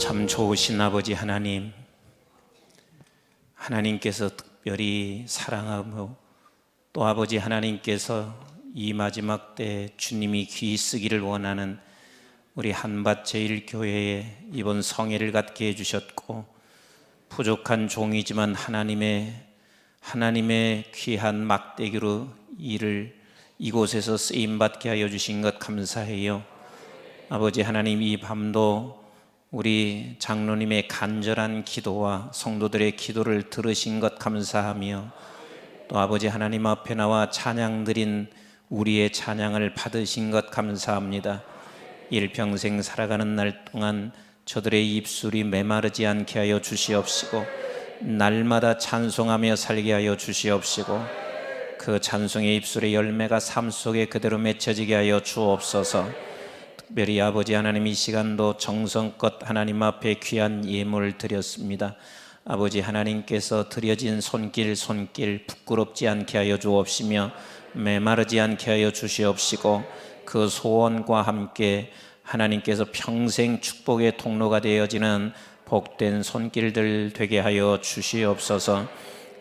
참 좋으신 아버지 하나님, 하나님께서 특별히 사랑하고 또 아버지 하나님께서 이 마지막 때 주님이 귀 쓰기를 원하는 우리 한밭제일교회에 이번 성회를 갖게 해주셨고, 부족한 종이지만 하나님의 귀한 막대기로 일을 이곳에서 쓰임받게 하여 주신 것 감사해요. 아버지 하나님, 이 밤도 우리 장로님의 간절한 기도와 성도들의 기도를 들으신 것 감사하며, 또 아버지 하나님 앞에 나와 찬양 드린 우리의 찬양을 받으신 것 감사합니다. 일평생 살아가는 날 동안 저들의 입술이 메마르지 않게 하여 주시옵시고, 날마다 찬송하며 살게 하여 주시옵시고, 그 찬송의 입술의 열매가 삶 속에 그대로 맺혀지게 하여 주옵소서. 특별히 아버지 하나님, 이 시간도 정성껏 하나님 앞에 귀한 예물을 드렸습니다. 아버지 하나님께서 드려진 손길 부끄럽지 않게 하여 주옵시며 메마르지 않게 하여 주시옵시고, 그 소원과 함께 하나님께서 평생 축복의 통로가 되어지는 복된 손길들 되게 하여 주시옵소서.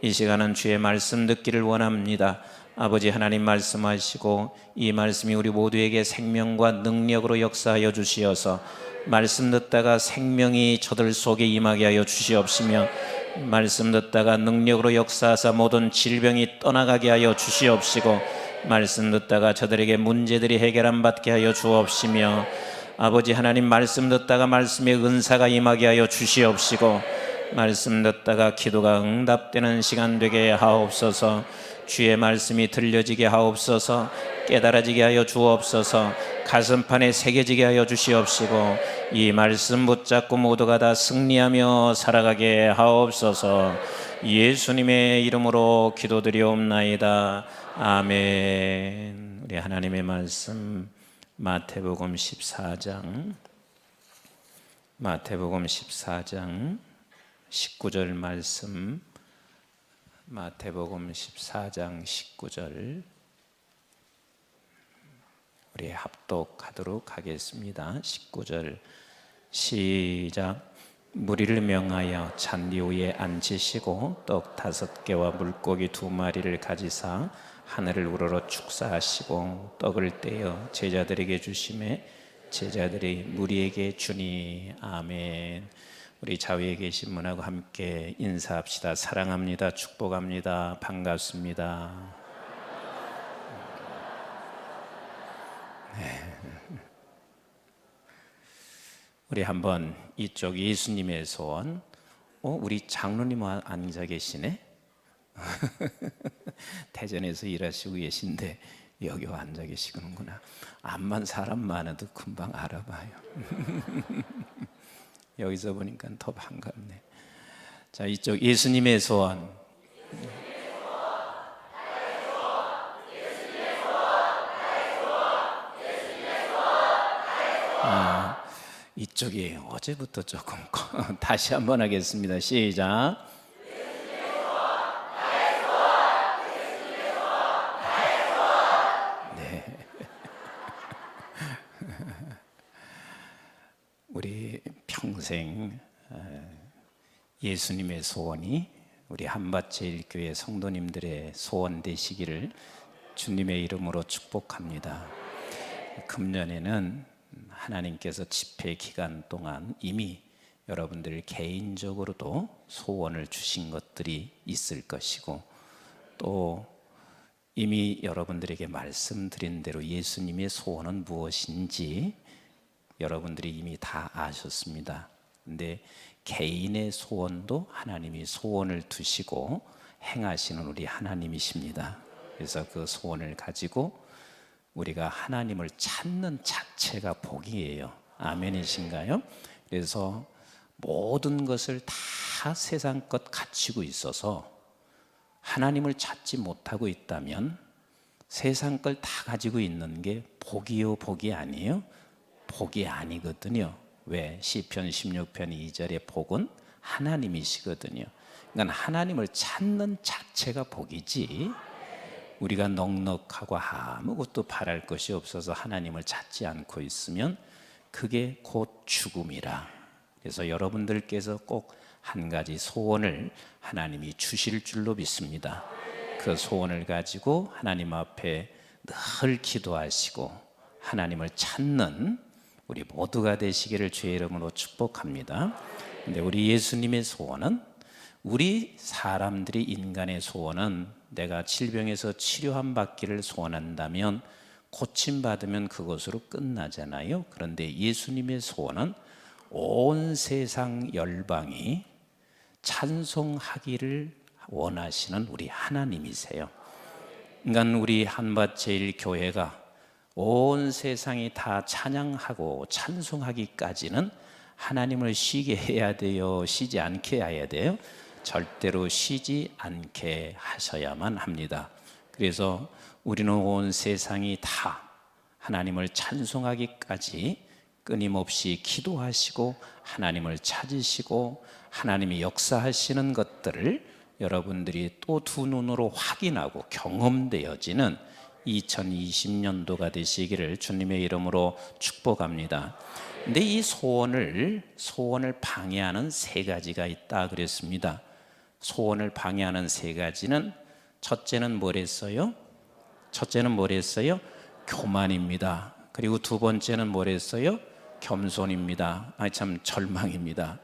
이 시간은 주의 말씀 듣기를 원합니다. 아버지 하나님, 말씀하시고 이 말씀이 우리 모두에게 생명과 능력으로 역사하여 주시어서 말씀 듣다가 생명이 저들 속에 임하게 하여 주시옵시며, 말씀 듣다가 능력으로 역사하사 모든 질병이 떠나가게 하여 주시옵시고, 말씀 듣다가 저들에게 문제들이 해결함 받게 하여 주옵시며, 아버지 하나님, 말씀 듣다가 말씀의 은사가 임하게 하여 주시옵시고, 말씀 듣다가 기도가 응답되는 시간 되게 하옵소서. 주의 말씀이 들려지게 하옵소서. 깨달아지게 하여 주옵소서. 가슴판에 새겨지게 하여 주시옵시고, 이 말씀 붙잡고 모두가 다 승리하며 살아가게 하옵소서. 예수님의 이름으로 기도드리옵나이다. 아멘. 우리 하나님의 말씀 마태복음 14장 19절 말씀, 마태복음 14장 19절 우리 합독하도록 하겠습니다. 19절 시작. 무리를 명하여 잔디 위에 앉히시고 떡 5개와 물고기 2마리를 가지사 하늘을 우러러 축사하시고 떡을 떼어 제자들에게 주시매 제자들이 무리에게 주니. 아멘. 우리 좌우에 계신 분하고 함께 인사합시다. 사랑합니다. 축복합니다. 반갑습니다. 네. 우리 한번 이쪽 예수님의 소원. 우리 장로님 앉아 계시네. 대전에서 일하시고 계신데 여기 와 앉아 계시는구나. 암만 사람 많아도 금방 알아봐요. 여기서 보니까 더 반갑네. 자, 이쪽 예수님의 소원. 이쪽이 어제부터 조금 다시 한번 하겠습니다. 시작. 네. 우리 평생 예수님의 소원이 우리 한밭제일교회 성도님들의 소원 되시기를 주님의 이름으로 축복합니다. 금년에는 하나님께서 집회 기간 동안 이미 여러분들 개인적으로도 소원을 주신 것들이 있을 것이고, 또 이미 여러분들에게 말씀드린 대로 예수님의 소원은 무엇인지 여러분들이 이미 다 아셨습니다. 근데 개인의 소원도 하나님이 소원을 두시고 행하시는 우리 하나님이십니다. 그래서 그 소원을 가지고 우리가 하나님을 찾는 자체가 복이에요. 아멘이신가요? 그래서 모든 것을 다 세상 것 갖추고 있어서 하나님을 찾지 못하고 있다면 세상 걸 다 가지고 있는 게 복이요 복이 아니에요? 복이 아니거든요. 왜? 시편 16편 2절의 복은 하나님이시거든요. 그러니까 하나님을 찾는 자체가 복이지, 우리가 넉넉하고 아무것도 바랄 것이 없어서 하나님을 찾지 않고 있으면 그게 곧 죽음이라. 그래서 여러분들께서 꼭 한 가지 소원을 하나님이 주실 줄로 믿습니다. 그 소원을 가지고 하나님 앞에 늘 기도하시고 하나님을 찾는 우리 모두가 되시기를 주의 이름으로 축복합니다. 근데 우리 예수님의 소원은, 우리 사람들이, 인간의 소원은 내가 질병에서 치료함 받기를 소원한다면, 고침받으면 그것으로 끝나잖아요. 그런데 예수님의 소원은 온 세상 열방이 찬송하기를 원하시는 우리 하나님이세요. 그러니까 우리 한밭제일교회가 온 세상이 다 찬양하고 찬송하기까지는 하나님을 쉬게 해야 돼요? 쉬지 않게 해야 돼요? 절대로 쉬지 않게 하셔야만 합니다. 그래서 우리는 온 세상이 다 하나님을 찬송하기까지 끊임없이 기도하시고 하나님을 찾으시고 하나님이 역사하시는 것들을 여러분들이 또 두 눈으로 확인하고 경험되어지는 2020년도가 되시기를 주님의 이름으로 축복합니다. 근데 이 소원을 방해하는 세 가지가 있다 그랬습니다. 소원을 방해하는 세 가지는, 첫째는 뭐랬어요? 교만입니다. 그리고 두 번째는 뭐랬어요? 겸손입니다. 절망입니다.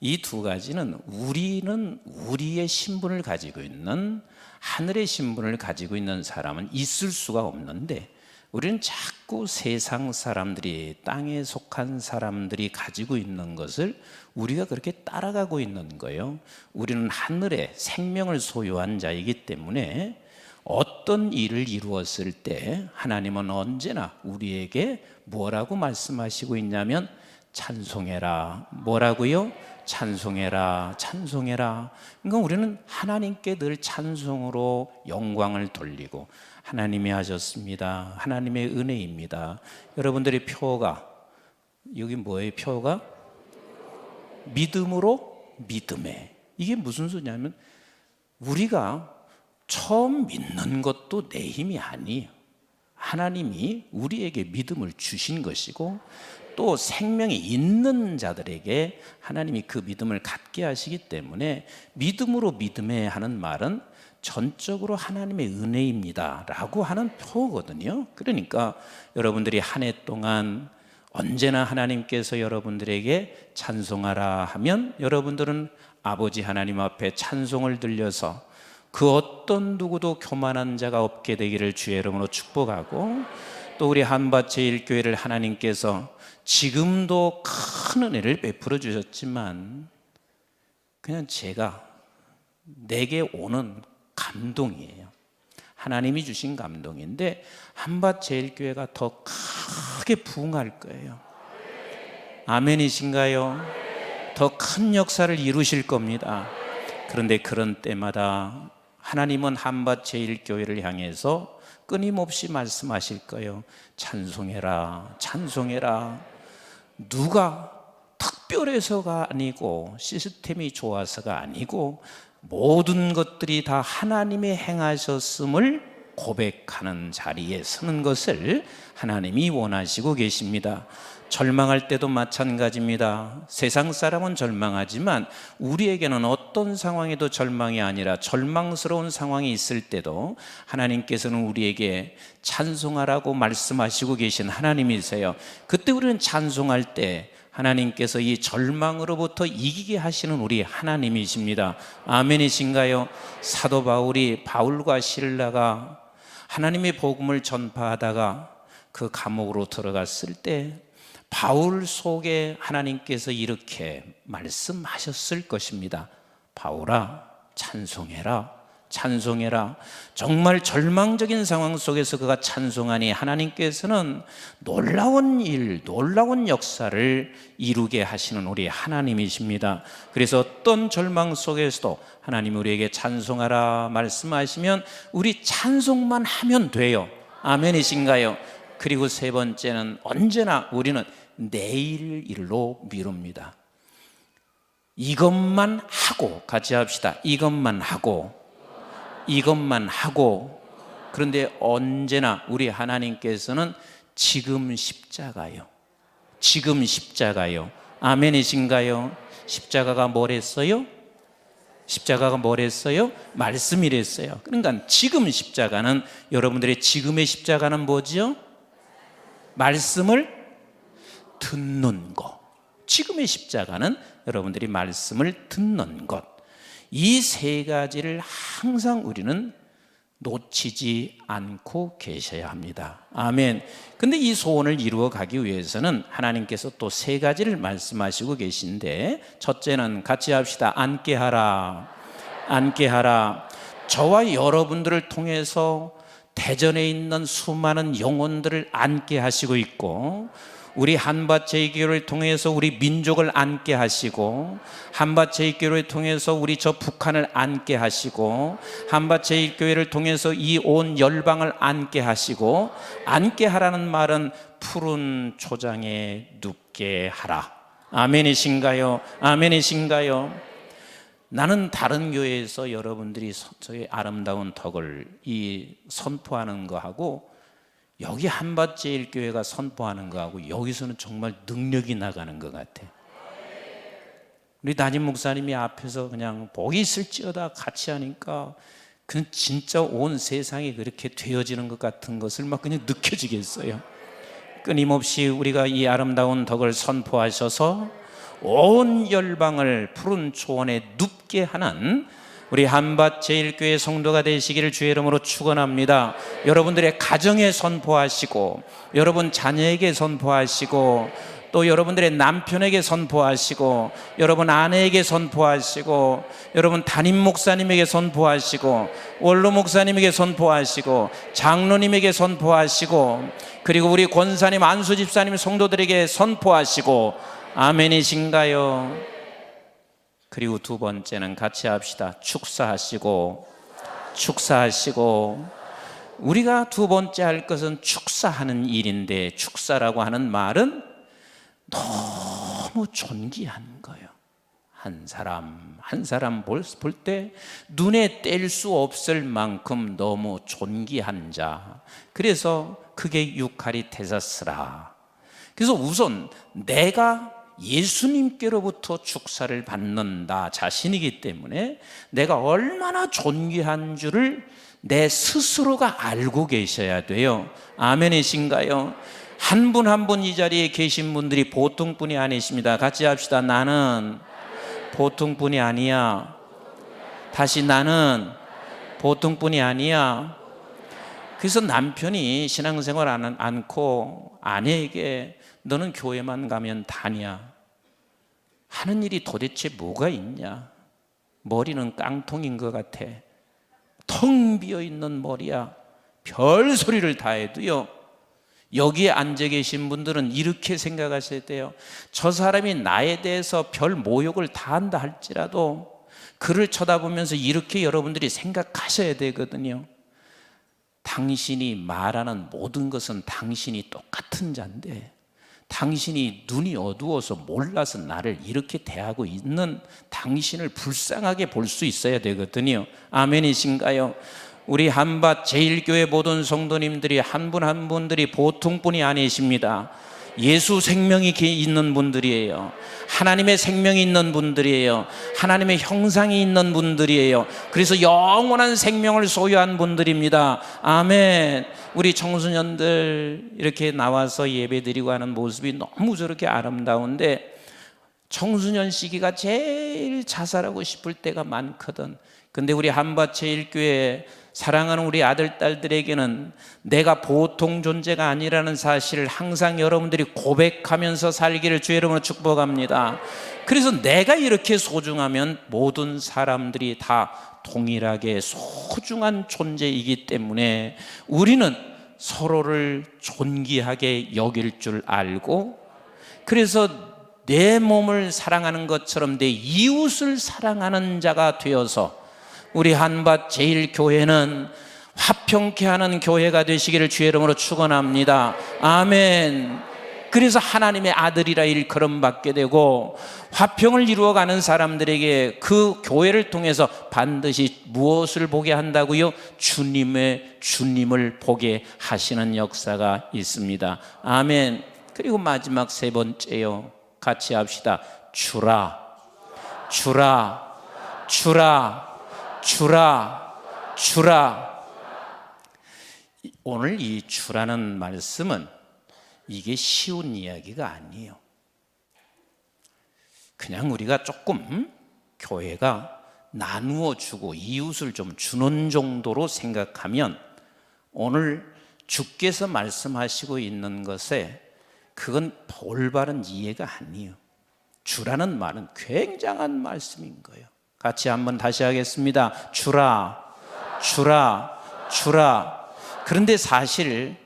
이 두 가지는 우리는 우리의 신분을 가지고 있는, 하늘의 신분을 가지고 있는 사람은 있을 수가 없는데, 우리는 자꾸 세상 사람들이, 땅에 속한 사람들이 가지고 있는 것을 우리가 그렇게 따라가고 있는 거예요. 우리는 하늘의 생명을 소유한 자이기 때문에 어떤 일을 이루었을 때 하나님은 언제나 우리에게 뭐라고 말씀하시고 있냐면, 찬송해라. 뭐라고요? 찬송해라, 찬송해라. 그러니까 우리는 하나님께 늘 찬송으로 영광을 돌리고, 하나님이 하셨습니다, 하나님의 은혜입니다. 여러분들의 표가 여기 뭐예요? 표가 믿음으로 믿음에. 이게 무슨 소리냐면, 우리가 처음 믿는 것도 내 힘이 아니에요. 하나님이 우리에게 믿음을 주신 것이고, 또 생명이 있는 자들에게 하나님이 그 믿음을 갖게 하시기 때문에, 믿음으로 믿음에 하는 말은 전적으로 하나님의 은혜입니다 라고 하는 표거든요. 그러니까 여러분들이 한 해 동안 언제나 하나님께서 여러분들에게 찬송하라 하면, 여러분들은 아버지 하나님 앞에 찬송을 들려서 그 어떤 누구도 교만한 자가 없게 되기를 주의 이름으로 축복하고, 또 우리 한밭제일교회를 하나님께서 지금도 큰 은혜를 베풀어 주셨지만, 그냥 내게 오는 감동이에요. 하나님이 주신 감동인데, 한밭제일교회가 더 크게 부흥할 거예요. 아멘이신가요? 더 큰 역사를 이루실 겁니다. 그런데 그런 때마다 하나님은 한밭제일교회를 향해서 끊임없이 말씀하실 거예요. 찬송해라, 찬송해라. 누가 특별해서가 아니고 시스템이 좋아서가 아니고, 모든 것들이 다 하나님의 행하셨음을 고백하는 자리에 서는 것을 하나님이 원하시고 계십니다. 절망할 때도 마찬가지입니다. 세상 사람은 절망하지만 우리에게는 어떤 상황에도 절망이 아니라 절망스러운 상황이 있을 때도 하나님께서는 우리에게 찬송하라고 말씀하시고 계신 하나님이세요. 그때 우리는 찬송할 때 하나님께서 이 절망으로부터 이기게 하시는 우리 하나님이십니다. 아멘이신가요? 사도 바울과 실라가 하나님의 복음을 전파하다가 그 감옥으로 들어갔을 때, 바울 속에 하나님께서 이렇게 말씀하셨을 것입니다. 바울아, 찬송해라, 찬송해라. 정말 절망적인 상황 속에서 그가 찬송하니 하나님께서는 놀라운 일, 놀라운 역사를 이루게 하시는 우리 하나님이십니다. 그래서 어떤 절망 속에서도 하나님 우리에게 찬송하라 말씀하시면 우리 찬송만 하면 돼요. 아멘이신가요? 그리고 세 번째는, 언제나 우리는 내일 일로 미룹니다. 이것만 하고, 같이 합시다. 이것만 하고. 그런데 언제나 우리 하나님께서는 지금 십자가요. 아멘이신가요? 십자가가 뭘 했어요? 십자가가 뭘 했어요? 말씀이랬어요. 그러니까 지금 십자가는, 여러분들의 지금의 십자가는 뭐죠? 말씀을 듣는 것. 지금의 십자가는 여러분들이 말씀을 듣는 것. 이 세 가지를 항상 우리는 놓치지 않고 계셔야 합니다. 아멘. 근데 이 소원을 이루어 가기 위해서는 하나님께서 또 세 가지를 말씀하시고 계신데, 첫째는 같이 합시다. 앉게 하라. 앉게 하라. 저와 여러분들을 통해서 대전에 있는 수많은 영혼들을 앉게 하시고 있고, 우리 한밭제일교회를 통해서 우리 민족을 앉게 하시고, 한밭제일교회를 통해서 우리 저 북한을 앉게 하시고, 한밭제일교회를 통해서 이 온 열방을 앉게 하시고, 앉게 하라는 말은 푸른 초장에 눕게 하라. 아멘이신가요? 아멘이신가요? 나는 다른 교회에서 여러분들이 저의 아름다운 덕을 선포하는 거하고, 여기 한밭제일교회가 선포하는 거하고 여기서는 정말 능력이 나가는 것 같아요. 우리 담임 목사님이 앞에서 그냥 복이 있을지어다 같이 하니까 그냥 진짜 온 세상이 그렇게 되어지는 것 같은 것을 막 그냥 느껴지겠어요. 끊임없이 우리가 이 아름다운 덕을 선포하셔서 온 열방을 푸른 초원에 눕게 하는 우리 한밭제일교회 성도가 되시기를 주의 이름으로 축원합니다. 여러분들의 가정에 선포하시고, 여러분 자녀에게 선포하시고, 또 여러분들의 남편에게 선포하시고, 여러분 아내에게 선포하시고, 여러분 담임 목사님에게 선포하시고, 원로 목사님에게 선포하시고, 장로님에게 선포하시고, 그리고 우리 권사님, 안수 집사님 성도들에게 선포하시고. 아멘이신가요? 그리고 두 번째는 같이 합시다. 축사하시고. 축사하시고. 우리가 두 번째 할 것은 축사하는 일인데, 축사라고 하는 말은 너무 존귀한 거예요. 한 사람 한 사람 볼 때 눈에 뗄 수 없을 만큼 너무 존귀한 자. 그래서 그게 유카리테사스라. 그래서 우선 내가 예수님께로부터 축사를 받는 나 자신이기 때문에 내가 얼마나 존귀한 줄을 내 스스로가 알고 계셔야 돼요. 아멘이신가요? 한 분 한 분 이 자리에 계신 분들이 보통 분이 아니십니다. 같이 합시다. 나는 보통 분이 아니야. 다시, 나는 보통 분이 아니야. 그래서 남편이 신앙생활 안 않고 아내에게 너는 교회만 가면 다냐, 하는 일이 도대체 뭐가 있냐, 머리는 깡통인 것 같아, 텅 비어있는 머리야, 별 소리를 다 해도요. 여기에 앉아 계신 분들은 이렇게 생각하셔야 돼요. 저 사람이 나에 대해서 별 모욕을 다 한다 할지라도 그를 쳐다보면서 이렇게 여러분들이 생각하셔야 되거든요. 당신이 말하는 모든 것은 당신이 똑같은 자인데, 당신이 눈이 어두워서 몰라서 나를 이렇게 대하고 있는 당신을 불쌍하게 볼 수 있어야 되거든요. 아멘이신가요? 우리 한밭제일교회 모든 성도님들이 한 분 한 분들이 보통 분이 아니십니다. 예수 생명이 있는 분들이에요. 하나님의 생명이 있는 분들이에요. 하나님의 형상이 있는 분들이에요. 그래서 영원한 생명을 소유한 분들입니다. 아멘. 우리 청소년들 이렇게 나와서 예배드리고 하는 모습이 너무 저렇게 아름다운데, 청소년 시기가 제일 자살하고 싶을 때가 많거든. 근데 우리 한밭제일교회 사랑하는 우리 아들, 딸들에게는 내가 보통 존재가 아니라는 사실을 항상 여러분들이 고백하면서 살기를 주의 이름으로 축복합니다. 그래서 내가 이렇게 소중하면 모든 사람들이 다 동일하게 소중한 존재이기 때문에 우리는 서로를 존귀하게 여길 줄 알고, 그래서 내 몸을 사랑하는 것처럼 내 이웃을 사랑하는 자가 되어서 우리 한밭제일교회는 화평케 하는 교회가 되시기를 주의 이름으로 축원합니다. 아멘. 그래서 하나님의 아들이라 일컬음받게 되고, 화평을 이루어가는 사람들에게 그 교회를 통해서 반드시 무엇을 보게 한다고요? 주님을 보게 하시는 역사가 있습니다. 아멘. 그리고 마지막 세 번째요. 같이 합시다. 주라, 주라, 주라, 주라, 주라. 오늘 이 주라는 말씀은 이게 쉬운 이야기가 아니에요. 그냥 우리가 조금 교회가 나누어 주고 이웃을 좀 주는 정도로 생각하면 오늘 주께서 말씀하시고 있는 것에 그건 올바른 이해가 아니에요. 주라는 말은 굉장한 말씀인 거예요. 같이 한번 다시 하겠습니다. 주라, 주라, 주라. 그런데 사실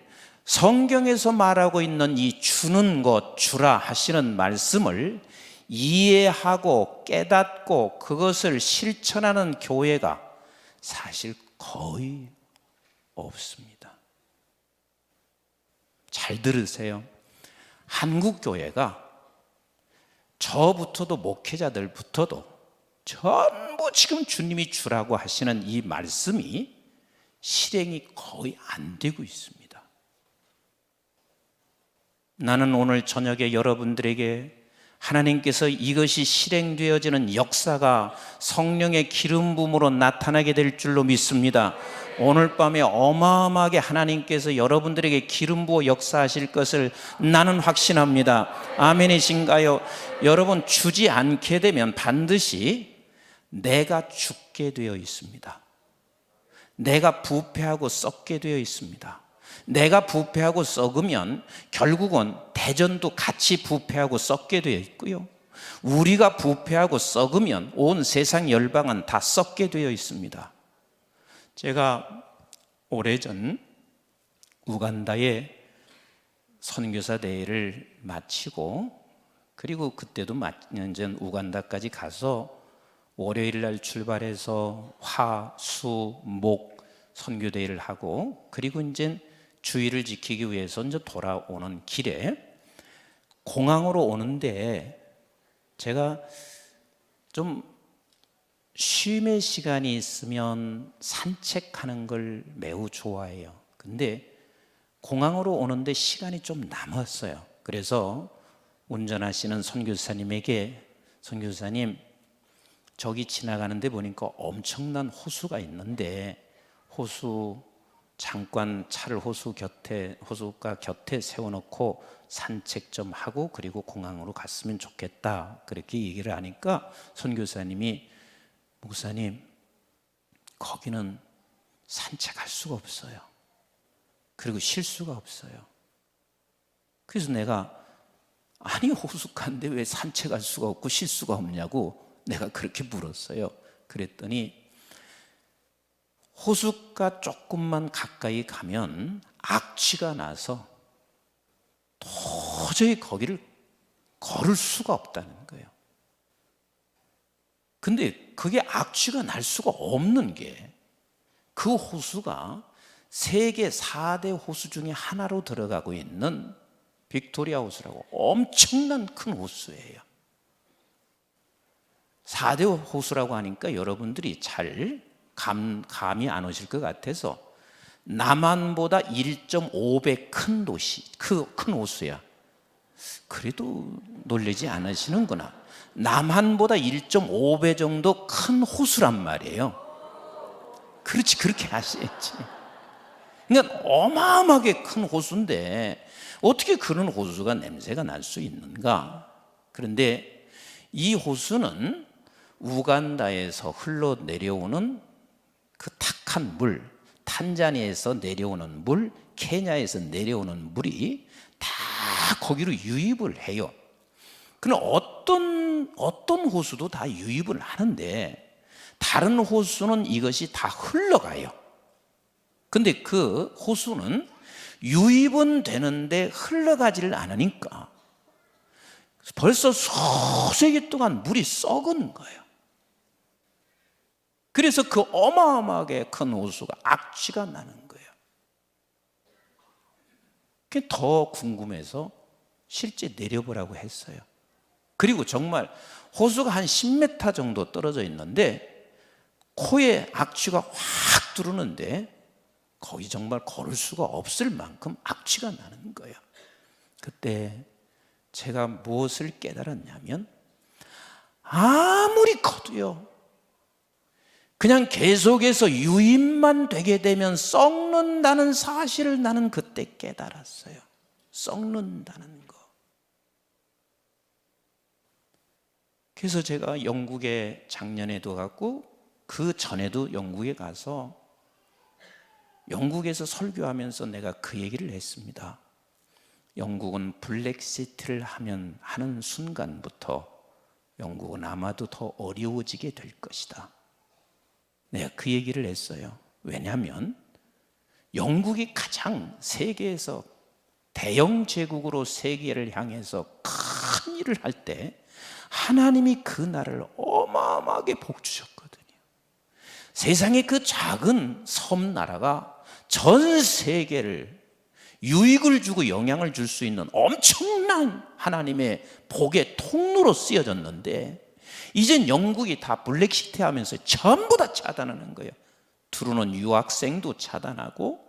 성경에서 말하고 있는 이 주는 것, 주라 하시는 말씀을 이해하고 깨닫고 그것을 실천하는 교회가 사실 거의 없습니다. 잘 들으세요. 한국 교회가 저부터도 목회자들부터도 전부 지금 주님이 주라고 하시는 이 말씀이 실행이 거의 안 되고 있습니다. 나는 오늘 저녁에 여러분들에게 하나님께서 이것이 실행되어지는 역사가 성령의 기름 부음으로 나타나게 될 줄로 믿습니다. 오늘 밤에 어마어마하게 하나님께서 여러분들에게 기름 부어 역사하실 것을 나는 확신합니다. 아멘이신가요? 여러분, 주지 않게 되면 반드시 내가 죽게 되어 있습니다. 내가 부패하고 썩게 되어 있습니다. 내가 부패하고 썩으면 결국은 대전도 같이 부패하고 썩게 되어 있고요, 우리가 부패하고 썩으면 온 세상 열방은 다 썩게 되어 있습니다. 제가 오래전 우간다에 선교사 대회를 마치고 그리고 그때도 몇 년 전 우간다까지 가서 월요일 날 출발해서 화, 수, 목 선교대회를 하고 그리고 이제 주의를 지키기 위해서 이제 돌아오는 길에 공항으로 오는데 제가 좀 쉼의 시간이 있으면 산책하는 걸 매우 좋아해요. 근데 공항으로 오는데 시간이 좀 남았어요. 그래서 운전하시는 선교사님에게 선교사님, 저기 지나가는데 보니까 엄청난 호수가 있는데 호수 잠깐 차를 호수가 곁에 세워놓고 산책 좀 하고 그리고 공항으로 갔으면 좋겠다, 그렇게 얘기를 하니까 선교사님이 목사님, 거기는 산책할 수가 없어요. 그리고 쉴 수가 없어요. 그래서 내가 아니 호숫가인데 왜 산책할 수가 없고 쉴 수가 없냐고 내가 그렇게 물었어요. 그랬더니 호숫가 조금만 가까이 가면 악취가 나서 도저히 거기를 걸을 수가 없다는 거예요. 근데 그게 악취가 날 수가 없는 게 그 호수가 세계 4대 호수 중에 하나로 들어가고 있는 빅토리아 호수라고 엄청난 큰 호수예요. 4대 호수라고 하니까 여러분들이 잘 감이 안 오실 것 같아서 남한보다 1.5배 큰 도시, 큰 호수야. 그래도 놀라지 않으시는구나. 남한보다 1.5배 정도 큰 호수란 말이에요. 그렇지, 그렇게 아셔야지. 그러니까 어마어마하게 큰 호수인데 어떻게 그런 호수가 냄새가 날 수 있는가? 그런데 이 호수는 우간다에서 흘러내려오는 그 탁한 물, 탄자니아에서 내려오는 물, 케냐에서 내려오는 물이 다 거기로 유입을 해요. 그럼 어떤 호수도 다 유입을 하는데 다른 호수는 이것이 다 흘러가요. 근데 그 호수는 유입은 되는데 흘러가지를 않으니까 벌써 수세 기 동안 물이 썩은 거예요. 그래서 그 어마어마하게 큰 호수가 악취가 나는 거예요. 그게 더 궁금해서 실제 내려보라고 했어요. 그리고 정말 호수가 한 10m 정도 떨어져 있는데 코에 악취가 확 들어오는데 거기 정말 걸을 수가 없을 만큼 악취가 나는 거예요. 그때 제가 무엇을 깨달았냐면, 아무리 커도요, 그냥 계속해서 유입만 되게 되면 썩는다는 사실을 나는 그때 깨달았어요. 썩는다는 거. 그래서 제가 영국에 작년에도 갔고 그 전에도 영국에 가서 영국에서 설교하면서 내가 그 얘기를 했습니다. 영국은 블랙시트를 하는 순간부터 영국은 아마도 더 어려워지게 될 것이다. 내가 그 얘기를 했어요. 왜냐하면 영국이 가장 세계에서 대영 제국으로 세계를 향해서 큰 일을 할 때 하나님이 그 나라를 어마어마하게 복 주셨거든요. 세상의 그 작은 섬나라가 전 세계를 유익을 주고 영향을 줄 수 있는 엄청난 하나님의 복의 통로로 쓰여졌는데, 이젠 영국이 다 블랙시트 하면서 전부 다 차단하는 거예요. 들어오는 유학생도 차단하고.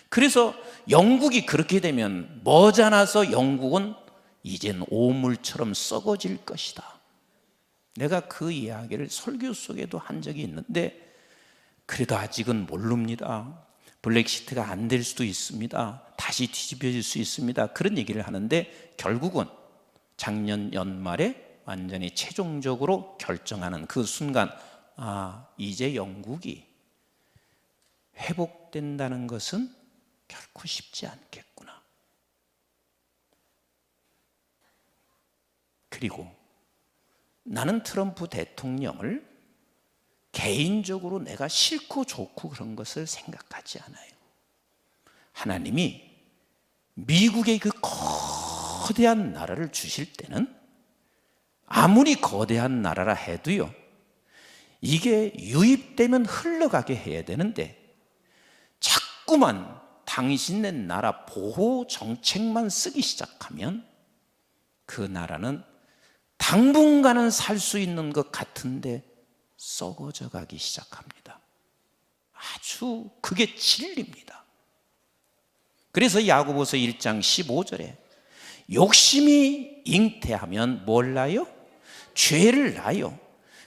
그래서 영국이 그렇게 되면 머지않아서 영국은 이젠 오물처럼 썩어질 것이다. 내가 그 이야기를 설교 속에도 한 적이 있는데, 그래도 아직은 모릅니다. 블랙시트가 안 될 수도 있습니다. 다시 뒤집혀질 수 있습니다. 그런 얘기를 하는데, 결국은 작년 연말에 완전히 최종적으로 결정하는 그 순간, 이제 영국이 회복된다는 것은 결코 쉽지 않겠구나. 그리고 나는 트럼프 대통령을 개인적으로 내가 싫고 좋고 그런 것을 생각하지 않아요. 하나님이 미국의 그 거대한 나라를 주실 때는 아무리 거대한 나라라 해도요, 이게 유입되면 흘러가게 해야 되는데, 자꾸만 당신네 나라 보호 정책만 쓰기 시작하면 그 나라는 당분간은 살 수 있는 것 같은데 썩어져 가기 시작합니다. 아주 그게 진리입니다. 그래서 야고보서 1장 15절에 욕심이 잉태하면 뭘 낳아요? 죄를 낳아요.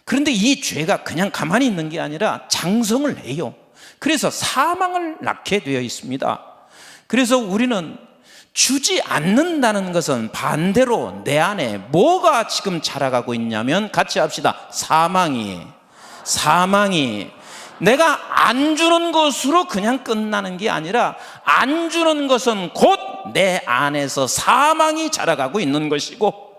그런데 이 죄가 그냥 가만히 있는 게 아니라 장성을 내요. 그래서 사망을 낳게 되어 있습니다. 그래서 우리는 주지 않는다는 것은 반대로 내 안에 뭐가 지금 자라가고 있냐면, 같이 합시다. 사망이 내가 안 주는 것으로 그냥 끝나는 게 아니라, 안 주는 것은 곧 내 안에서 사망이 자라가고 있는 것이고,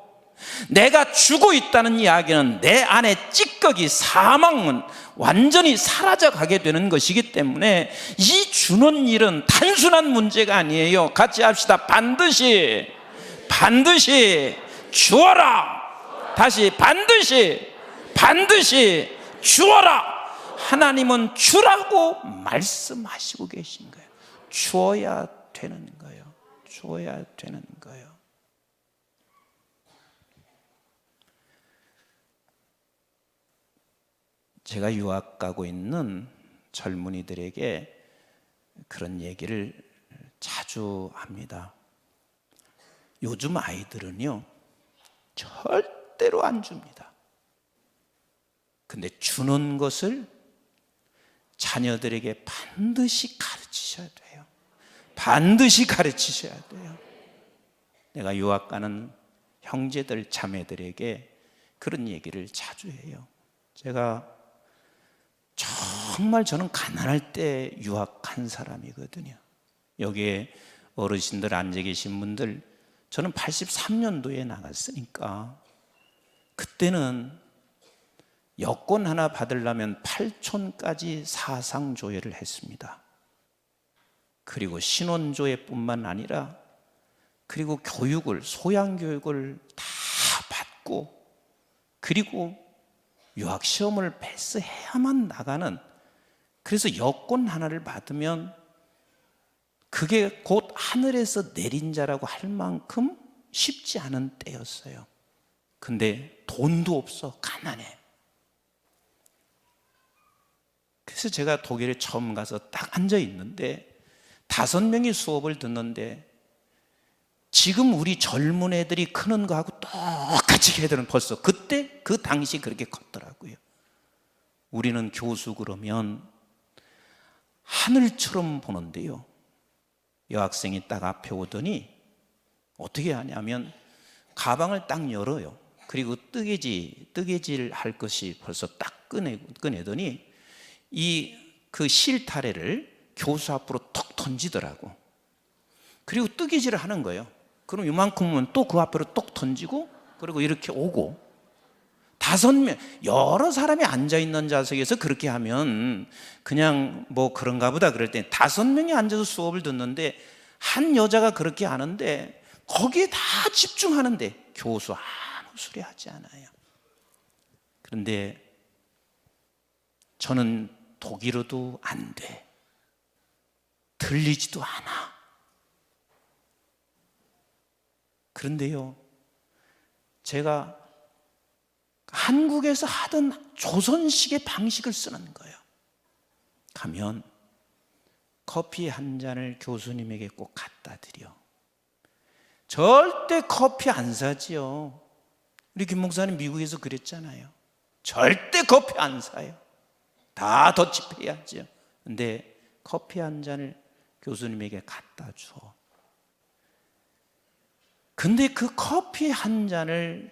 내가 주고 있다는 이야기는 내 안에 찌꺼기 사망은 완전히 사라져 가게 되는 것이기 때문에, 이 주는 일은 단순한 문제가 아니에요. 같이 합시다. 반드시 주어라. 다시 반드시 주어라. 하나님은 주라고 말씀하시고 계신 거예요. 주어야 되는 거예요. 주어야 되는 거예요. 제가 유학 가고 있는 젊은이들에게 그런 얘기를 자주 합니다. 요즘 아이들은요, 절대로 안 줍니다. 근데 주는 것을 자녀들에게 반드시 가르치셔야 돼요. 반드시 가르치셔야 돼요. 내가 유학 가는 형제들, 자매들에게 그런 얘기를 자주 해요. 제가 정말 저는 가난할 때 유학한 사람이거든요. 여기에 어르신들 앉아 계신 분들, 저는 83년도에 나갔으니까 그때는 여권 하나 받으려면 8촌까지 사상조회를 했습니다. 그리고 신원조회뿐만 아니라, 그리고 소양교육을 다 받고, 그리고 유학시험을 패스해야만 나가는, 그래서 여권 하나를 받으면 그게 곧 하늘에서 내린 자라고 할 만큼 쉽지 않은 때였어요. 근데 돈도 없어, 가난해. 그래서 제가 독일에 처음 가서 딱 앉아 있는데 5명이 수업을 듣는데 지금 우리 젊은 애들이 크는 거하고 똑같이 걔들은 벌써 그때 그 당시 그렇게 컸더라고요. 우리는 교수 그러면 하늘처럼 보는데요, 여학생이 딱 앞에 오더니 어떻게 하냐면 가방을 딱 열어요. 그리고 뜨개질 할 것이 벌써 딱 꺼내더니 그 실타래를 교수 앞으로 턱 던지더라고. 그리고 뜨개질을 하는 거예요. 그럼 이만큼은 또 그 앞으로 똑 던지고, 그리고 이렇게 오고, 5명, 여러 사람이 앉아있는 좌석에서 그렇게 하면 그냥 뭐 그런가 보다 그럴 때 5명이 앉아서 수업을 듣는데 한 여자가 그렇게 하는데 거기에 다 집중하는데 교수 아무 소리 하지 않아요. 그런데 저는 독일어도 안 돼. 들리지도 않아. 그런데요, 제가 한국에서 하던 조선식의 방식을 쓰는 거예요. 가면 커피 한 잔을 교수님에게 꼭 갖다 드려. 절대 커피 안 사지요. 우리 김 목사님 미국에서 그랬잖아요. 절대 커피 안 사요. 다 더치페이하죠. 근데 커피 한 잔을 교수님에게 갖다 줘. 근데 그 커피 한 잔을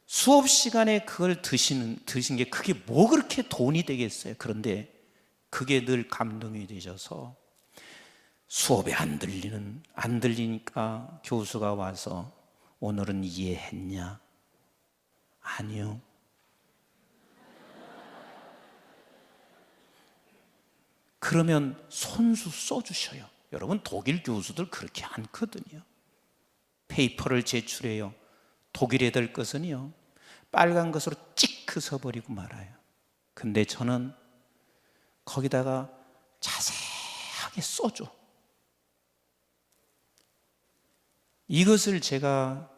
수업 시간에 그걸 드신 게 그게 뭐 그렇게 돈이 되겠어요. 그런데 그게 늘 감동이 되셔서 수업에 안 들리니까 교수가 와서 오늘은 이해했냐? 아니요. 그러면 손수 써주셔요. 여러분, 독일 교수들 그렇게 않거든요. 페이퍼를 제출해요. 독일 애들 것은요, 빨간 것으로 찍크 서버리고 말아요. 근데 저는 거기다가 자세하게 써줘. 이것을 제가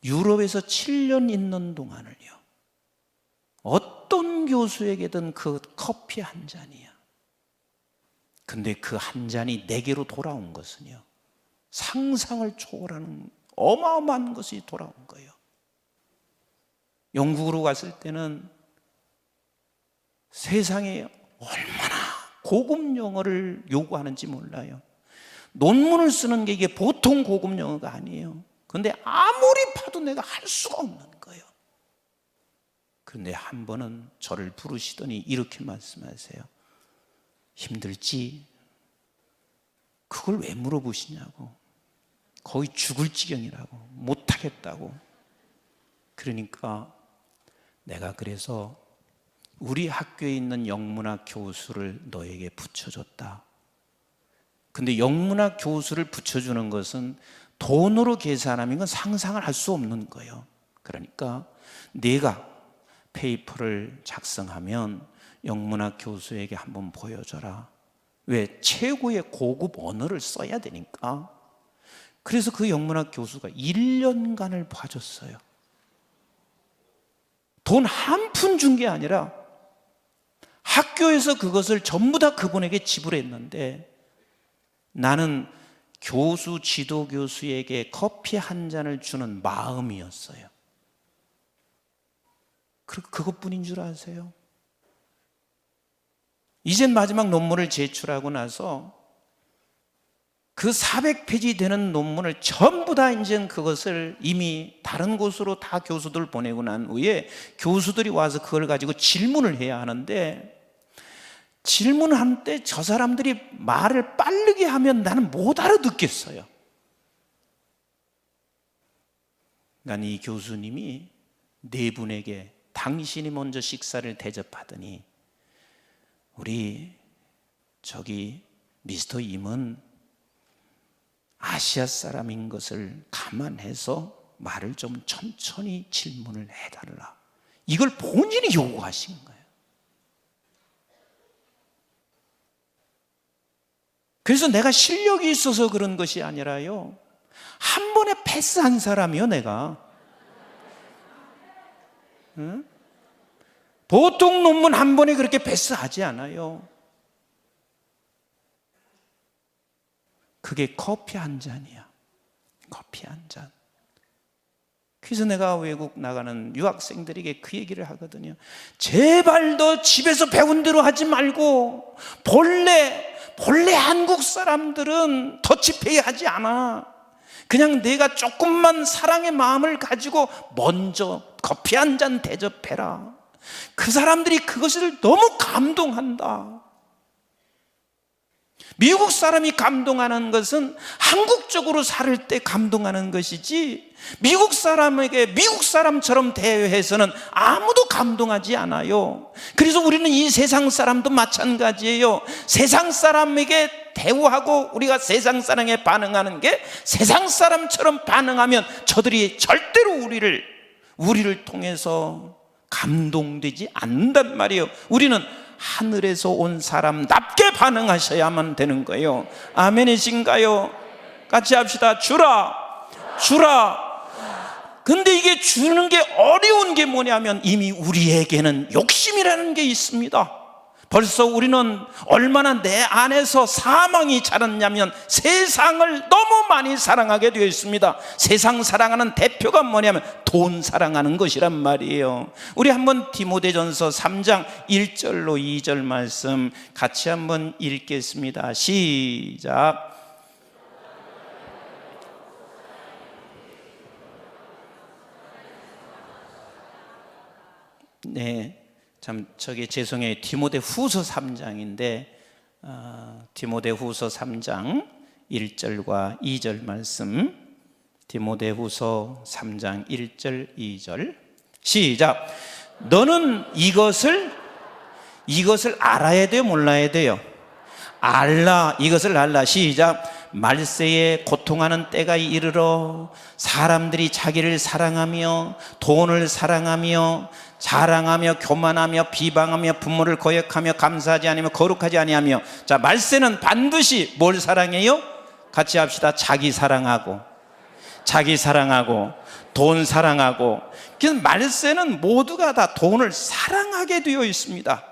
유럽에서 7년 있는 동안을요, 어떤 교수에게든 그 커피 한 잔이야. 근데 그 한 잔이 내게로 돌아온 것은요, 상상을 초월하는 어마어마한 것이 돌아온 거예요. 영국으로 갔을 때는 세상에 얼마나 고급 영어를 요구하는지 몰라요. 논문을 쓰는 게 이게 보통 고급 영어가 아니에요. 그런데 아무리 봐도 내가 할 수가 없는 거예요. 그런데 한 번은 저를 부르시더니 이렇게 말씀하세요. 힘들지? 그걸 왜 물어보시냐고. 거의 죽을 지경이라고, 못하겠다고. 그러니까 내가 그래서 우리 학교에 있는 영문학 교수를 너에게 붙여줬다. 근데 영문학 교수를 붙여주는 것은 돈으로 계산하면 건 상상을 할 수 없는 거예요. 그러니까 내가 페이퍼를 작성하면 영문학 교수에게 한번 보여줘라. 왜? 최고의 고급 언어를 써야 되니까. 그래서 그 영문학 교수가 1년간을 봐줬어요. 돈 한 푼 준 게 아니라 학교에서 그것을 전부 다 그분에게 지불했는데, 나는 교수, 지도 교수에게 커피 한 잔을 주는 마음이었어요. 그것뿐인 줄 아세요? 이젠 마지막 논문을 제출하고 나서 그 400페이지 되는 논문을 전부 다 이제 그것을 이미 다른 곳으로 다 교수들 보내고 난 후에 교수들이 와서 그걸 가지고 질문을 해야 하는데, 질문할 때 저 사람들이 말을 빠르게 하면 나는 못 알아듣겠어요. 그러니까 이 교수님이 네 분에게 당신이 먼저 식사를 대접하더니, 우리 미스터 임은 아시아 사람인 것을 감안해서 말을 좀 천천히 질문을 해달라. 이걸 본인이 요구하신 거예요. 그래서 내가 실력이 있어서 그런 것이 아니라요, 한 번에 패스한 사람이요, 내가. 응? 보통 논문 한 번에 그렇게 패스하지 않아요. 그게 커피 한 잔이야. 커피 한 잔. 그래서 내가 외국 나가는 유학생들에게 그 얘기를 하거든요. 제발 너 집에서 배운 대로 하지 말고 본래 한국 사람들은 더치페이 하지 않아. 그냥 내가 조금만 사랑의 마음을 가지고 먼저 커피 한 잔 대접해라. 그 사람들이 그것을 너무 감동한다. 미국 사람이 감동하는 것은 한국적으로 살 때 감동하는 것이지, 미국 사람에게 미국 사람처럼 대해서는 아무도 감동하지 않아요. 그래서 우리는 이 세상 사람도 마찬가지예요. 세상 사람에게 대우하고 우리가 세상 사람에게 반응하는 게, 세상 사람처럼 반응하면 저들이 절대로 우리를 통해서 감동되지 않는단 말이에요. 우리는 하늘에서 온 사람답게 반응하셔야만 되는 거예요. 아멘이신가요? 같이 합시다. 주라. 근데 이게 주는 게 어려운 게 뭐냐면, 이미 우리에게는 욕심이라는 게 있습니다. 벌써 우리는 얼마나 내 안에서 사망이 자랐냐면, 세상을 너무 많이 사랑하게 되어 있습니다. 세상 사랑하는 대표가 뭐냐면 돈 사랑하는 것이란 말이에요. 우리 한번 디모데전서 3장 1절로 2절 말씀 같이 한번 읽겠습니다. 시작. 네, 참 저게 죄송해요. 디모데후서 3장인데 디모데후서 3장 1절과 2절 말씀, 디모데후서 3장 1절 2절 시작. 너는 이것을 알아야 돼요, 몰라야 돼요? 이것을 알라. 시작. 말세에 고통하는 때가 이르러 사람들이 자기를 사랑하며 돈을 사랑하며 자랑하며 교만하며 비방하며 부모를 거역하며 감사하지 아니하며 거룩하지 아니하며. 자, 말세는 반드시 뭘 사랑해요? 같이 합시다. 자기 사랑하고 돈 사랑하고. 그래서 말세는 모두가 다 돈을 사랑하게 되어 있습니다.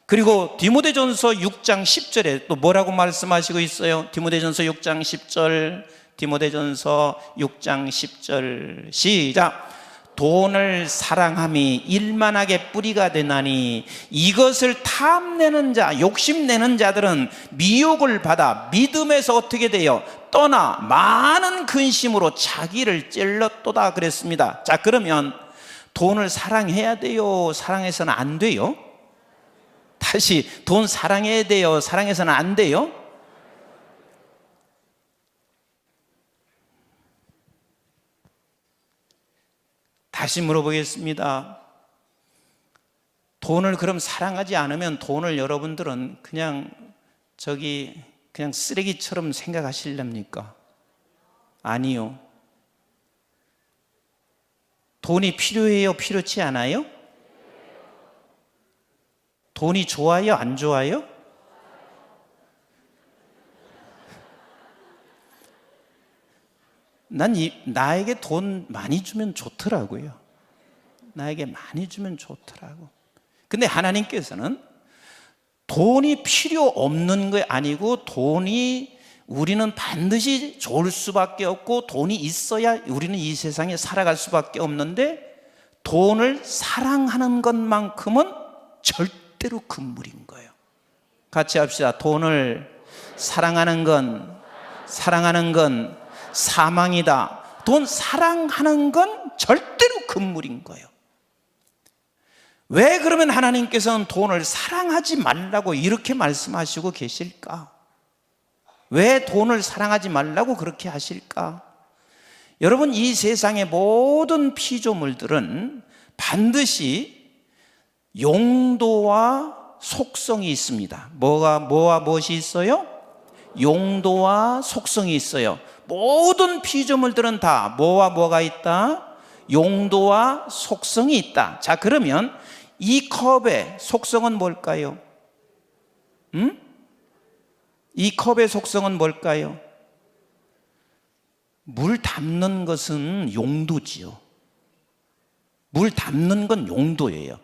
그리고 디모데전서 6장 10절에 또 뭐라고 말씀하시고 있어요? 디모데전서 6장 10절, 디모데전서 6장 10절 시작. 돈을 사랑함이 일만하게 뿌리가 되나니 이것을 탐내는 자, 욕심내는 자들은 미혹을 받아 믿음에서 어떻게 돼요? 떠나 많은 근심으로 자기를 찔렀도다 그랬습니다. 자, 그러면 돈을 사랑해야 돼요? 사랑해서는 안 돼요? 다시, 돈 사랑해야 돼요? 사랑해서는 안 돼요? 다시 물어보겠습니다. 돈을 그럼 사랑하지 않으면 돈을 여러분들은 그냥 쓰레기처럼 생각하실랍니까? 아니요. 돈이 필요해요? 필요치 않아요? 돈이 좋아요? 안 좋아요? 나에게 돈 많이 주면 좋더라고요. 나에게 많이 주면 좋더라고. 근데 하나님께서는 돈이 필요 없는 게 아니고, 우리는 반드시 좋을 수밖에 없고 돈이 있어야 우리는 이 세상에 살아갈 수밖에 없는데, 돈을 사랑하는 것만큼은 절대로 금물인 거예요. 같이 합시다. 돈을 사랑하는 건 사망이다. 돈 사랑하는 건 절대로 금물인 거예요. 왜 그러면 하나님께서는 돈을 사랑하지 말라고 이렇게 말씀하시고 계실까? 왜 돈을 사랑하지 말라고 그렇게 하실까? 여러분, 이 세상의 모든 피조물들은 반드시 용도와 속성이 있습니다. 뭐와 무엇이 있어요? 용도와 속성이 있어요. 모든 피조물들은 다 뭐와 뭐가 있다? 용도와 속성이 있다. 자, 그러면 이 컵의 속성은 뭘까요? 이 컵의 속성은 뭘까요? 물 담는 것은 용도지요. 물 담는 건 용도예요.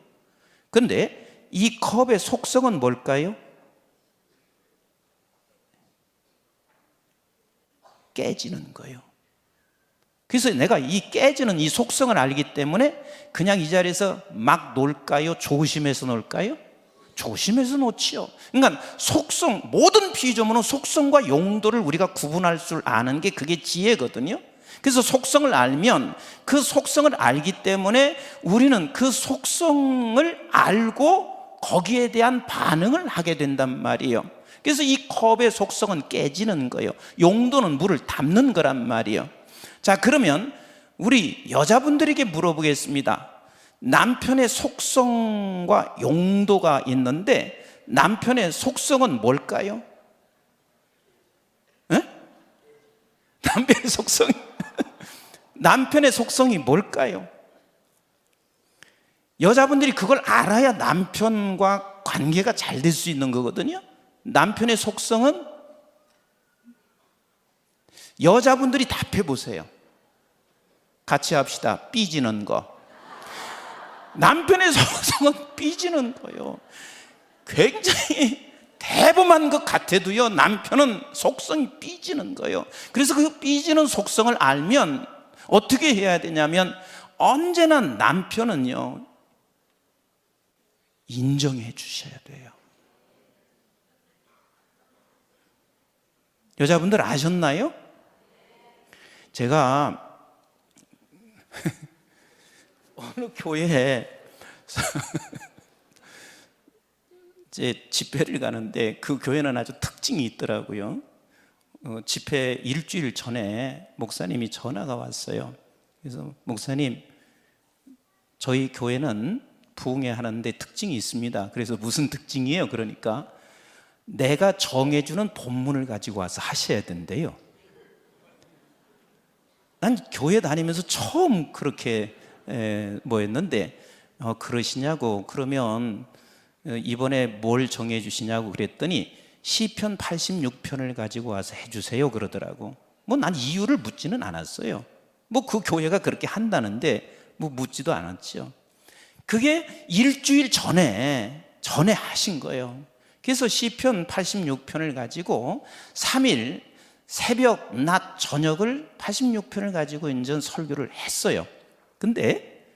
그런데 이 컵의 속성은 뭘까요? 깨지는 거예요. 그래서 내가 이 깨지는 이 속성을 알기 때문에 그냥 이 자리에서 막 놀까요? 조심해서 놀까요? 조심해서 놓지요. 그러니까 속성, 모든 피조물은 속성과 용도를 우리가 구분할 줄 아는 게 그게 지혜거든요. 그래서 속성을 알면, 그 속성을 알기 때문에 우리는 그 속성을 알고 거기에 대한 반응을 하게 된단 말이에요. 그래서 이 컵의 속성은 깨지는 거예요. 용도는 물을 담는 거란 말이에요. 자, 그러면 우리 여자분들에게 물어보겠습니다. 남편의 속성과 용도가 있는데 남편의 속성은 뭘까요? 에? 남편의 속성이 뭘까요? 여자분들이 그걸 알아야 남편과 관계가 잘 될 수 있는 거거든요. 남편의 속성은, 여자분들이 답해 보세요. 같이 합시다. 삐지는 거. 남편의 속성은 삐지는 거예요. 굉장히 대범한 것 같아도요, 남편은 속성이 삐지는 거예요. 그래서 그 삐지는 속성을 알면 어떻게 해야 되냐면, 언제나 남편은요 인정해 주셔야 돼요. 여자분들 아셨나요? 제가 어느 교회에 이제 집회를 가는데, 그 교회는 아주 특징이 있더라고요. 집회 일주일 전에 목사님이 전화가 왔어요. 그래서 목사님, 저희 교회는 부흥회 하는데 특징이 있습니다. 그래서 무슨 특징이에요? 그러니까 내가 정해주는 본문을 가지고 와서 하셔야 된대요. 난 교회 다니면서 처음 그렇게 했는데 그러시냐고. 그러면 이번에 뭘 정해 주시냐고 그랬더니 시편 86편을 가지고 와서 해주세요 그러더라고. 뭐 난 이유를 묻지는 않았어요. 뭐 그 교회가 그렇게 한다는데 뭐 묻지도 않았죠. 그게 일주일 전에 하신 거예요. 그래서 시편 86편을 가지고 3일 새벽, 낮, 저녁을 86편을 가지고 이제 설교를 했어요. 근데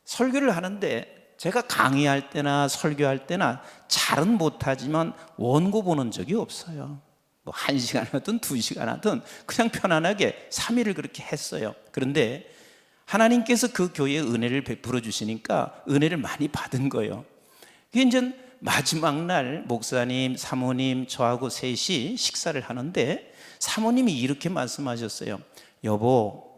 설교를 하는데 제가 강의할 때나 설교할 때나 잘은 못하지만 원고 보는 적이 없어요. 뭐 1시간 하든 2시간 하든 그냥 편안하게 3일을 그렇게 했어요. 그런데 하나님께서 그 교회에 은혜를 베풀어 주시니까 은혜를 많이 받은 거예요. 그게 이제 마지막 날 목사님, 사모님, 저하고 셋이 식사를 하는데 사모님이 이렇게 말씀하셨어요. 여보,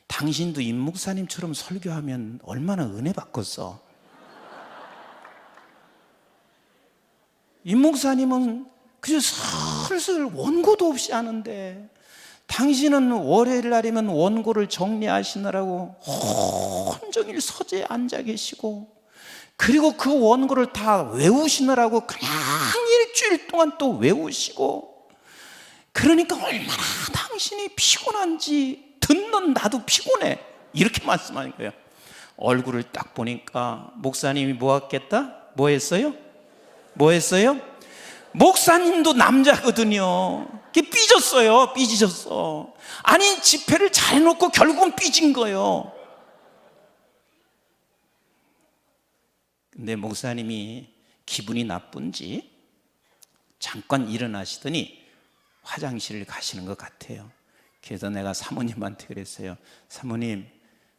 당신도 임 목사님처럼 설교하면 얼마나 은혜 받겠어. 임 목사님은 그저 슬슬 원고도 없이 하는데 당신은 월요일 날이면 원고를 정리하시느라고 온종일 서재에 앉아 계시고, 그리고 그 원고를 다 외우시느라고 그냥 일주일 동안 또 외우시고, 그러니까 얼마나 당신이 피곤한지 듣는 나도 피곤해, 이렇게 말씀하는 거예요. 얼굴을 딱 보니까 목사님이 뭐 했겠다? 뭐 했어요? 목사님도 남자거든요. 삐지셨어. 아니, 집회를 잘 해놓고 결국은 삐진 거예요. 근데 목사님이 기분이 나쁜지 잠깐 일어나시더니 화장실을 가시는 것 같아요. 그래서 내가 사모님한테 그랬어요. 사모님,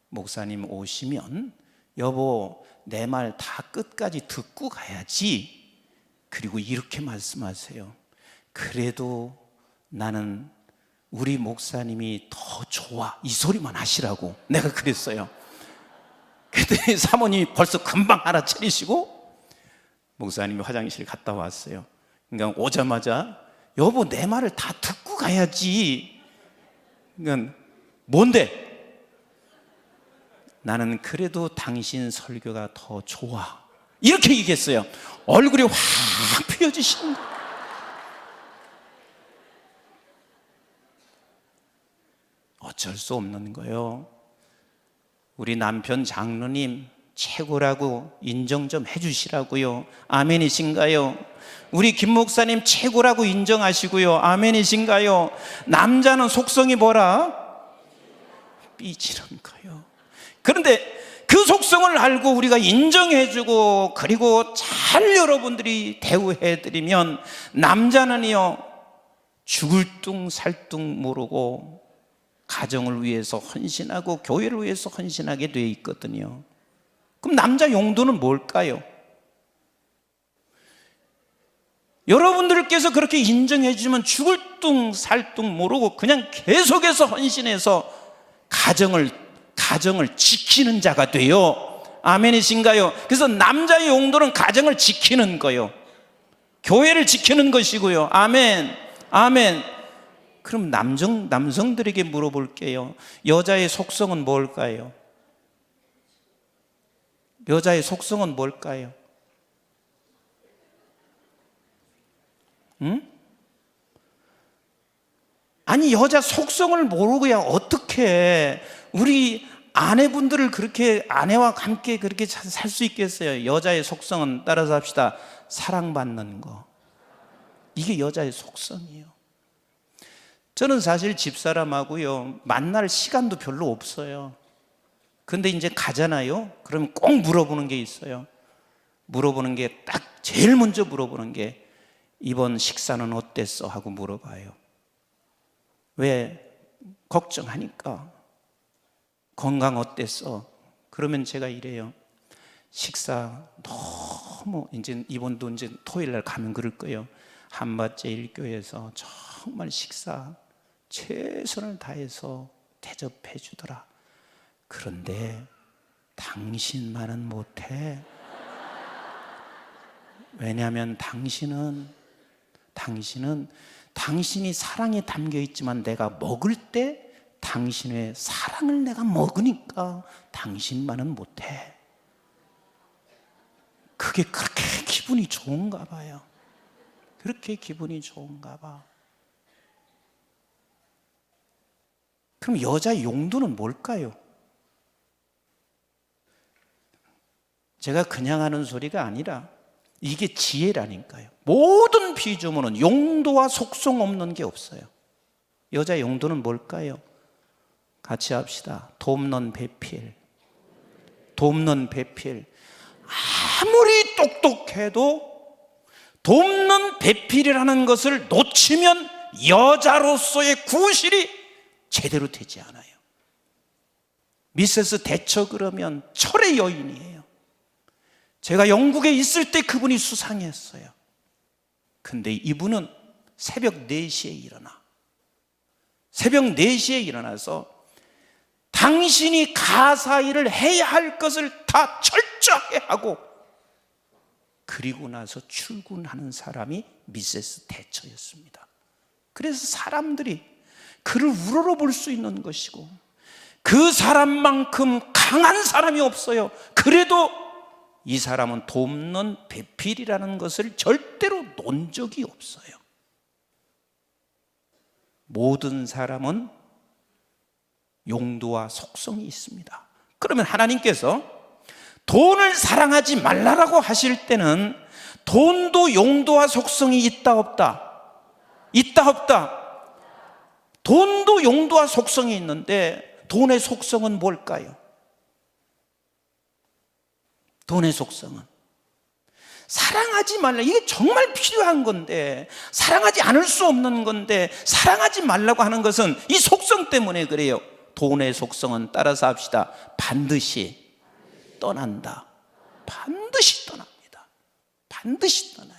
목사님 오시면 여보, 내 말 다 끝까지 듣고 가야지. 그리고 이렇게 말씀하세요. 그래도 나는 우리 목사님이 더 좋아, 이 소리만 하시라고 내가 그랬어요. 그때 사모님이 벌써 금방 알아차리시고 목사님이 화장실 갔다 왔어요. 그러니까 오자마자 여보, 내 말을 다 듣고 가야지. 그러니까 뭔데? 나는 그래도 당신 설교가 더 좋아, 이렇게 얘기했어요. 얼굴이 확 피어지시는 거예요. 어쩔 수 없는 거예요. 우리 남편 장로님 최고라고 인정 좀 해주시라고요. 아멘이신가요? 우리 김 목사님 최고라고 인정하시고요. 아멘이신가요? 남자는 속성이 뭐라? 삐지는 거예요. 그런데 그 속성을 알고 우리가 인정해주고 그리고 잘 여러분들이 대우해드리면 남자는요 죽을 둥 살 둥 모르고 가정을 위해서 헌신하고 교회를 위해서 헌신하게 돼 있거든요. 그럼 남자 용도는 뭘까요? 여러분들께서 그렇게 인정해 주면 죽을 둥 살 둥 모르고 그냥 계속해서 헌신해서 가정을 지키는 자가 돼요. 아멘이신가요? 그래서 남자의 용도는 가정을 지키는 거요, 교회를 지키는 것이고요. 아멘, 아멘. 그럼 남성들에게 물어볼게요. 여자의 속성은 뭘까요? 여자의 속성은 뭘까요? 응? 아니 여자 속성을 모르고야 어떻게 우리 아내분들을 그렇게 아내와 함께 그렇게 살 수 있겠어요? 여자의 속성은 따라서 합시다. 사랑받는 거. 이게 여자의 속성이에요. 저는 사실 집사람하고요 만날 시간도 별로 없어요. 근데 이제 가잖아요. 그럼 꼭 물어보는 게 있어요. 물어보는 게 딱 제일 먼저 물어보는 게 이번 식사는 어땠어? 하고 물어봐요. 왜? 걱정하니까. 건강 어땠어? 그러면 제가 이래요. 식사 너무 이제 이번도 이제 토요일 날 가면 그럴 거예요. 한밭제일교회에서 정말 식사 최선을 다해서 대접해 주더라. 그런데 당신만은 못해. 왜냐하면 당신이 사랑에 담겨 있지만 내가 먹을 때 당신의 사랑을 내가 먹으니까 당신만은 못해. 그게 그렇게 기분이 좋은가 봐요. 그렇게 기분이 좋은가 봐. 그럼 여자의 용도는 뭘까요? 제가 그냥 하는 소리가 아니라 이게 지혜라니까요. 모든 피조물은 용도와 속성 없는 게 없어요. 여자의 용도는 뭘까요? 같이 합시다. 돕는 배필. 돕는 배필. 아무리 똑똑해도 돕는 배필이라는 것을 놓치면 여자로서의 구실이 제대로 되지 않아요. 미세스 대처 그러면 철의 여인이에요. 제가 영국에 있을 때 그분이 수상했어요. 근데 이분은 새벽 4시에 일어나. 새벽 4시에 일어나서 당신이 가사 일을 해야 할 것을 다 철저하게 하고 그리고 나서 출근하는 사람이 미세스 대처였습니다. 그래서 사람들이 그를 우러러볼 수 있는 것이고 그 사람만큼 강한 사람이 없어요. 그래도 이 사람은 돕는 배필이라는 것을 절대로 논 적이 없어요. 모든 사람은 용도와 속성이 있습니다. 그러면 하나님께서 돈을 사랑하지 말라라고 하실 때는 돈도 용도와 속성이 있다 없다? 있다 없다? 돈도 용도와 속성이 있는데 돈의 속성은 뭘까요? 돈의 속성은 사랑하지 말라. 이게 정말 필요한 건데 사랑하지 않을 수 없는 건데 사랑하지 말라고 하는 것은 이 속성 때문에 그래요. 돈의 속성은 따라서 합시다. 반드시 떠난다. 반드시 떠납니다. 반드시 떠나요.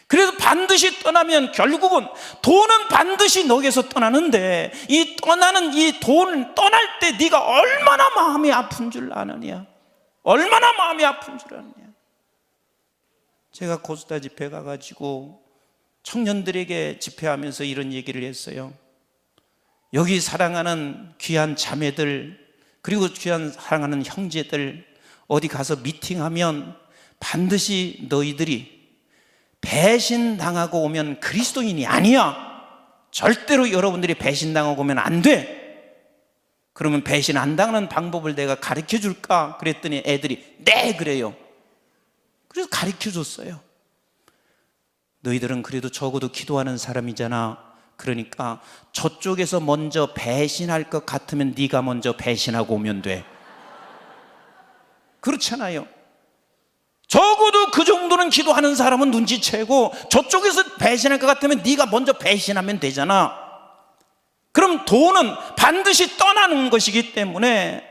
그래서 반드시 떠나면 결국은 돈은 반드시 너에게서 떠나는데 이 떠나는 이 돈 떠날 때 네가 얼마나 마음이 아픈 줄 아느냐. 얼마나 마음이 아픈 줄 아느냐. 제가 고스타 집회 가가지고 청년들에게 집회하면서 이런 얘기를 했어요. 여기 사랑하는 귀한 자매들 그리고 귀한 사랑하는 형제들 어디 가서 미팅하면 반드시 너희들이 배신당하고 오면 그리스도인이 아니야. 절대로 여러분들이 배신당하고 오면 안 돼. 그러면 배신 안 당하는 방법을 내가 가르쳐 줄까? 그랬더니 애들이 네 그래요. 그래서 가르쳐 줬어요. 너희들은 그래도 적어도 기도하는 사람이잖아. 그러니까 저쪽에서 먼저 배신할 것 같으면 네가 먼저 배신하고 오면 돼. 그렇잖아요. 적어도 그 정도는 기도하는 사람은 눈치채고 저쪽에서 배신할 것 같으면 네가 먼저 배신하면 되잖아. 그럼 돈은 반드시 떠나는 것이기 때문에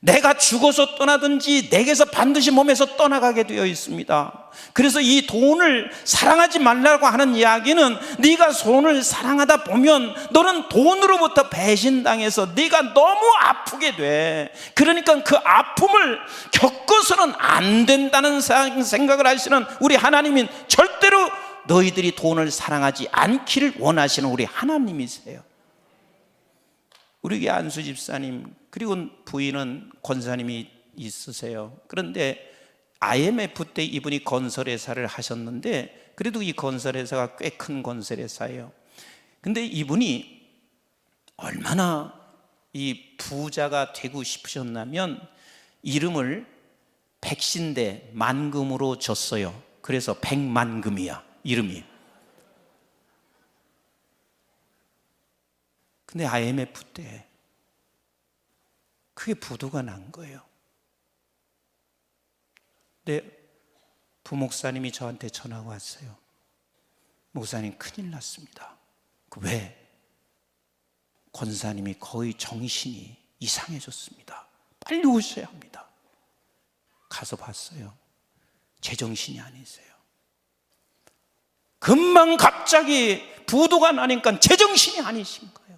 내가 죽어서 떠나든지 내게서 반드시 몸에서 떠나가게 되어 있습니다. 그래서 이 돈을 사랑하지 말라고 하는 이야기는 네가 돈을 사랑하다 보면 너는 돈으로부터 배신당해서 네가 너무 아프게 돼. 그러니까 그 아픔을 겪어서는 안 된다는 생각을 하시는 우리 하나님은 절대로 너희들이 돈을 사랑하지 않기를 원하시는 우리 하나님이세요. 우리 안수 집사님 그리고 부인은 권사님이 있으세요. 그런데 IMF 때 이분이 건설회사를 하셨는데 그래도 이 건설회사가 꽤 큰 건설회사예요. 근데 이분이 얼마나 이 부자가 되고 싶으셨냐면 이름을 백신대 만금으로 졌어요. 그래서 백만금이야 이름이. 근데 IMF 때 그게 부도가 난 거예요. 근데 부목사님이 저한테 전화가 왔어요. 목사님 큰일 났습니다. 왜? 권사님이 거의 정신이 이상해졌습니다. 빨리 오셔야 합니다. 가서 봤어요. 제정신이 아니세요. 금방 갑자기 부도가 나니까 제정신이 아니신 거예요.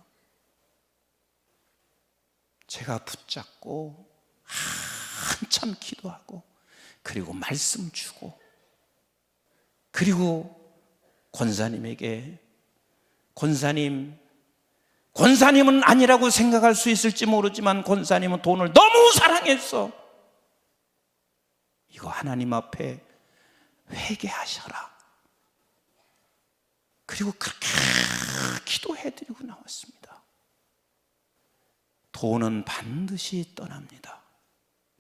제가 붙잡고 한참 기도하고 그리고 말씀 주고 그리고 권사님에게 권사님은 아니라고 생각할 수 있을지 모르지만 권사님은 돈을 너무 사랑했어. 이거 하나님 앞에 회개하셔라. 그리고 그렇게 기도해드리고 나왔습니다. 돈은 반드시 떠납니다.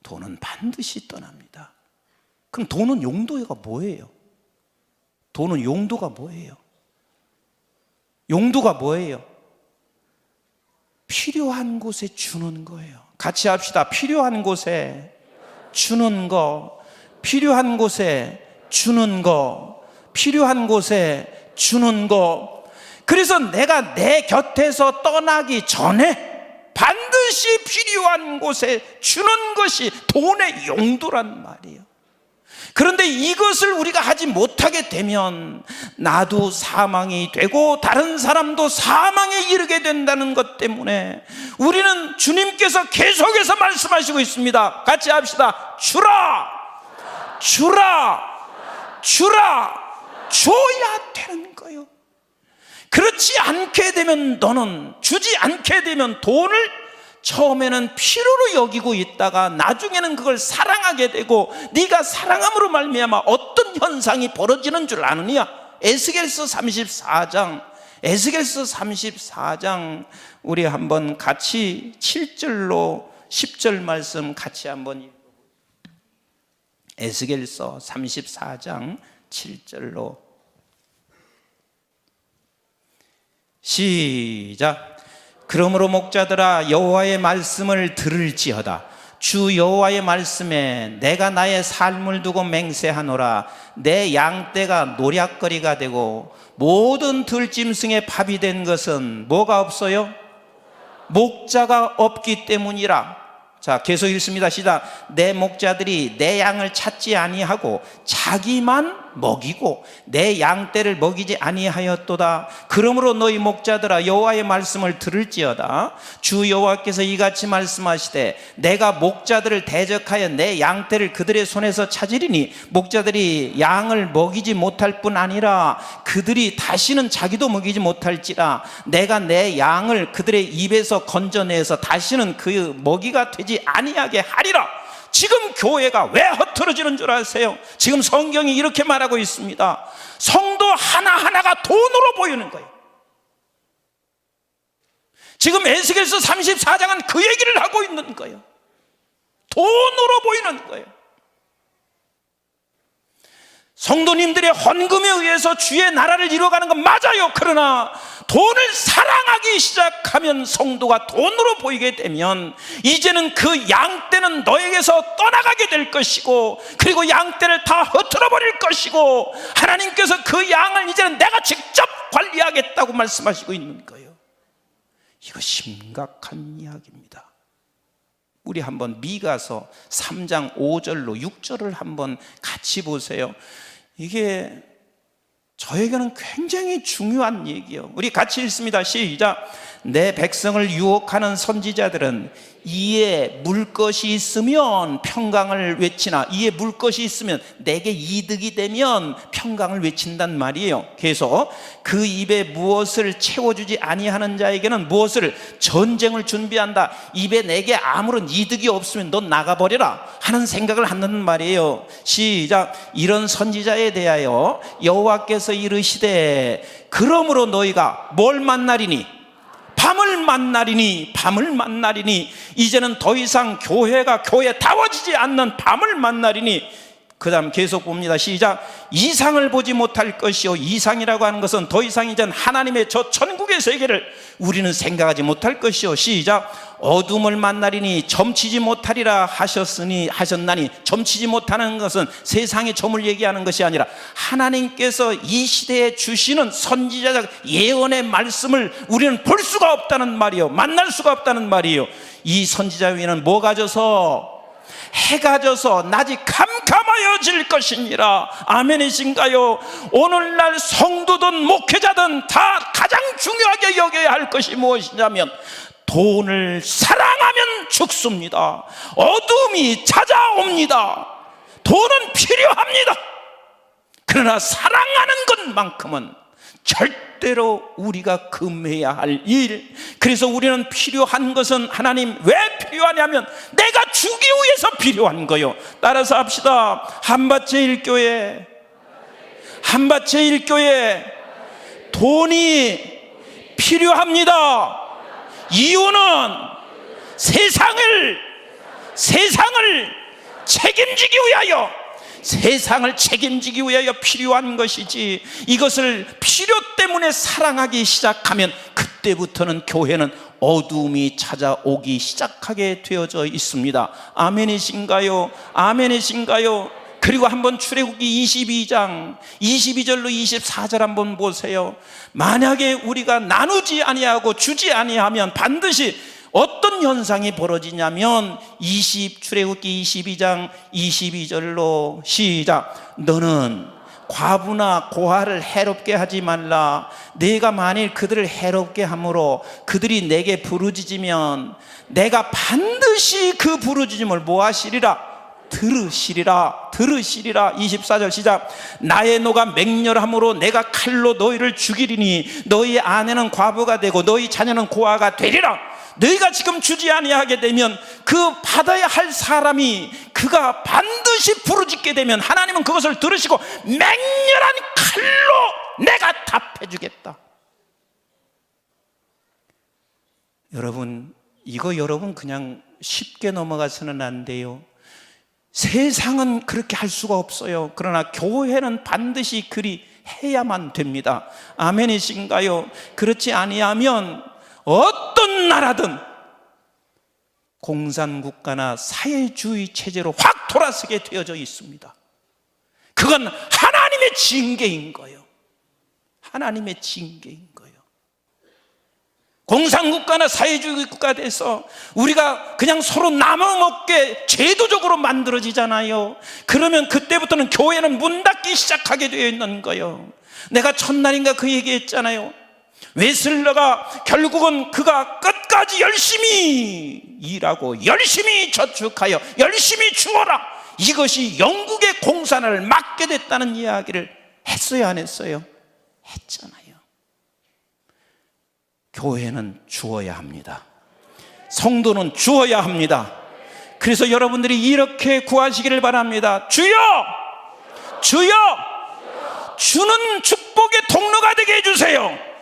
돈은 반드시 떠납니다. 그럼 돈은 용도가 뭐예요? 돈은 용도가 뭐예요? 용도가 뭐예요? 필요한 곳에 주는 거예요. 같이 합시다. 필요한 곳에 주는 거, 필요한 곳에 주는 거, 필요한 곳에 주는 거. 그래서 내가 내 곁에서 떠나기 전에 반드시 필요한 곳에 주는 것이 돈의 용도란 말이에요. 그런데 이것을 우리가 하지 못하게 되면 나도 사망이 되고 다른 사람도 사망에 이르게 된다는 것 때문에 우리는 주님께서 계속해서 말씀하시고 있습니다. 같이 합시다. 주라, 주라, 주라, 줘야 되는 거예요. 그렇지 않게 되면 너는 주지 않게 되면 돈을 처음에는 필요로 여기고 있다가 나중에는 그걸 사랑하게 되고 네가 사랑함으로 말미암아 어떤 현상이 벌어지는 줄 아느냐? 에스겔서 34장 우리 한번 같이 7절로 10절 말씀 같이 한번 읽어볼게요. 에스겔서 34장 7절로 시작. 그러므로 목자들아 여호와의 말씀을 들을지어다. 주 여호와의 말씀에 내가 나의 삶을 두고 맹세하노라. 내 양떼가 노략거리가 되고 모든 들짐승의 밥이 된 것은 뭐가 없어요? 목자가 없기 때문이라. 자, 계속 읽습니다. 시작. 내 목자들이 내 양을 찾지 아니하고 자기만 먹이고 내 양떼를 먹이지 아니하였도다. 그러므로 너희 목자들아 여호와의 말씀을 들을지어다. 주 여호와께서 이같이 말씀하시되 내가 목자들을 대적하여 내 양떼를 그들의 손에서 찾으리니 목자들이 양을 먹이지 못할 뿐 아니라 그들이 다시는 자기도 먹이지 못할지라. 내가 내 양을 그들의 입에서 건져내서 다시는 그 먹이가 되지 아니하게 하리라. 지금 교회가 왜 흩어지는 줄 아세요? 지금 성경이 이렇게 말하고 있습니다. 성도 하나하나가 돈으로 보이는 거예요. 지금 에스겔서 34장은 그 얘기를 하고 있는 거예요. 돈으로 보이는 거예요. 성도님들의 헌금에 의해서 주의 나라를 이루어가는 건 맞아요. 그러나 돈을 사랑하기 시작하면, 성도가 돈으로 보이게 되면 이제는 그 양떼는 너에게서 떠나가게 될 것이고, 그리고 양떼를 다 흩어져 버릴 것이고, 하나님께서 그 양을 이제는 내가 직접 관리하겠다고 말씀하시고 있는 거예요. 이거 심각한 이야기입니다. 우리 한번 미가서 3장 5절로 6절을 한번 같이 보세요. 이게 저에게는 굉장히 중요한 얘기예요. 우리 같이 읽습니다. 시작. 내 백성을 유혹하는 선지자들은 이에 물 것이 있으면 평강을 외치나, 이에 물 것이 있으면 내게 이득이 되면 평강을 외친단 말이에요. 계속 그 입에 무엇을 채워주지 아니하는 자에게는 무엇을, 전쟁을 준비한다. 입에 내게 아무런 이득이 없으면 넌 나가버려라 하는 생각을 한다는 말이에요. 시작. 이런 선지자에 대하여 여호와께서 이르시되 그러므로 너희가 뭘 만나리니? 밤을 만나리니. 밤을 만나리니. 이제는 더 이상 교회다워지지 않는 밤을 만나리니. 그 다음 계속 봅니다. 시작. 이상을 보지 못할 것이요, 이상이라고 하는 것은 더 이상 이젠 하나님의 저 천국의 세계를 우리는 생각하지 못할 것이요. 시작. 어둠을 만나리니 점치지 못하리라 하셨나니, 점치지 못하는 것은 세상의 점을 얘기하는 것이 아니라 하나님께서 이 시대에 주시는 선지자적 예언의 말씀을 우리는 볼 수가 없다는 말이요, 만날 수가 없다는 말이요. 이 선지자 위에는 뭐가 져서? 해가 져서 낮이 캄캄하여질 것이니라. 아멘이신가요? 오늘날 성도든 목회자든 다 가장 중요하게 여겨야 할 것이 무엇이냐면, 돈을 사랑하면 죽습니다. 어둠이 찾아옵니다. 돈은 필요합니다. 그러나 사랑하는 것만큼은 절대로 우리가 금해야 할 일. 그래서 우리는 필요한 것은, 하나님 왜 필요하냐면 내가 주기 위해서 필요한 거요. 따라서 합시다. 한밭의 일교회, 한밭의 일교회, 돈이 필요합니다. 이유는 세상을 책임지기 위하여, 세상을 책임지기 위하여 필요한 것이지, 이것을 필요 때문에 사랑하기 시작하면 그때부터는 교회는 어둠이 찾아오기 시작하게 되어져 있습니다. 아멘이신가요? 아멘이신가요? 그리고 한번 출애굽기 22장 22절로 24절 한번 보세요. 만약에 우리가 나누지 아니하고 주지 아니하면 반드시 어떤 현상이 벌어지냐면, 출애굽기 22장 22절로 시작. 너는 과부나 고아를 해롭게 하지 말라. 내가 만일 그들을 해롭게 함으로 그들이 내게 부르짖으면 내가 반드시 그 부르짖음을 뭐하시리라? 들으시리라. 24절 시작. 나의 노가 맹렬함으로 내가 칼로 너희를 죽이리니 너희 아내는 과부가 되고 너희 자녀는 고아가 되리라. 너희가 지금 주지 아니하게 되면 그 받아야 할 사람이, 그가 반드시 부르짖게 되면 하나님은 그것을 들으시고 맹렬한 칼로 내가 답해주겠다. 여러분, 이거 여러분 그냥 쉽게 넘어가서는 안 돼요. 세상은 그렇게 할 수가 없어요. 그러나 교회는 반드시 그리 해야만 됩니다. 아멘이신가요? 그렇지 아니하면 어떤 나라든 공산국가나 사회주의 체제로 확 돌아서게 되어져 있습니다. 그건 하나님의 징계인 거예요. 하나님의 징계인 거예요. 공산국가나 사회주의 국가에 대해서 우리가 그냥 서로 나눠먹게 제도적으로 만들어지잖아요. 그러면 그때부터는 교회는 문 닫기 시작하게 되어 있는 거예요. 내가 첫날인가 그 얘기했잖아요. 웨슬러가 결국은 그가 끝까지 열심히 일하고 열심히 저축하여 열심히 주어라, 이것이 영국의 공산을 막게 됐다는 이야기를 했어요, 안 했어요? 했잖아요. 교회는 주어야 합니다. 성도는 주어야 합니다. 그래서 여러분들이 이렇게 구하시기를 바랍니다. 주여! 주여! 주는 축복의 통로가 되게 해주세요.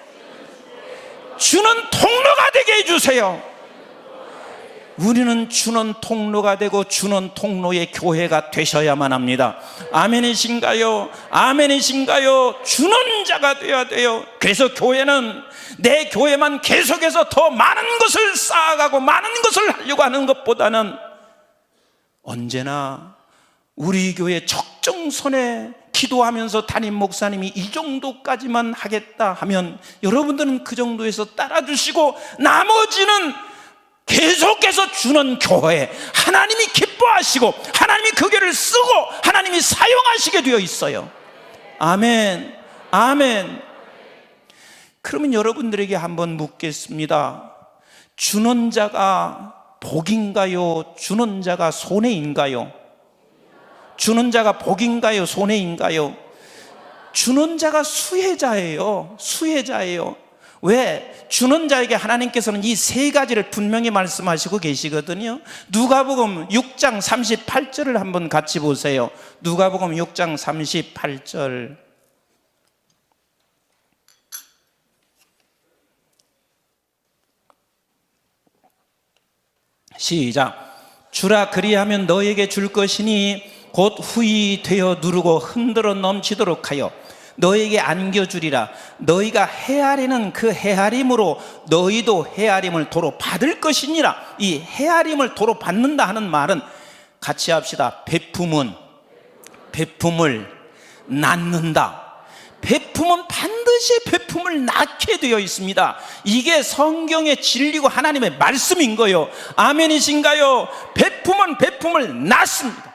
주는 통로가 되게 해주세요. 우리는 주는 통로가 되고 주는 통로의 교회가 되셔야만 합니다. 아멘이신가요? 아멘이신가요? 주는 자가 되어야 돼요. 그래서 교회는 내 교회만 계속해서 더 많은 것을 쌓아가고 많은 것을 하려고 하는 것보다는 언제나 우리 교회 적정선에 기도하면서 담임 목사님이 이 정도까지만 하겠다 하면 여러분들은 그 정도에서 따라주시고 나머지는 계속해서 주는 교회, 하나님이 기뻐하시고 하나님이 그 교회를 쓰고 하나님이 사용하시게 되어 있어요. 아멘, 아멘. 그러면 여러분들에게 한번 묻겠습니다. 주는 자가 복인가요? 주는 자가 손해인가요? 주는 자가 복인가요? 손해인가요? 주는 자가 수혜자예요. 수혜자예요. 왜? 주는 자에게 하나님께서는 이 세 가지를 분명히 말씀하시고 계시거든요. 누가복음 6장 38절을 한번 같이 보세요. 누가복음 6장 38절. 시작. 주라 그리하면 너에게 줄 것이니 곧 후히 되어 누르고 흔들어 넘치도록 하여 너에게 안겨주리라. 너희가 헤아리는 그 헤아림으로 너희도 헤아림을 도로 받을 것이니라. 이 헤아림을 도로 받는다 하는 말은 같이 합시다. 베품은 베품을 낳는다. 베품은 반드시 베품을 낳게 되어 있습니다. 이게 성경의 진리고 하나님의 말씀인 거예요. 아멘이신가요? 베품은 베품을 낳습니다.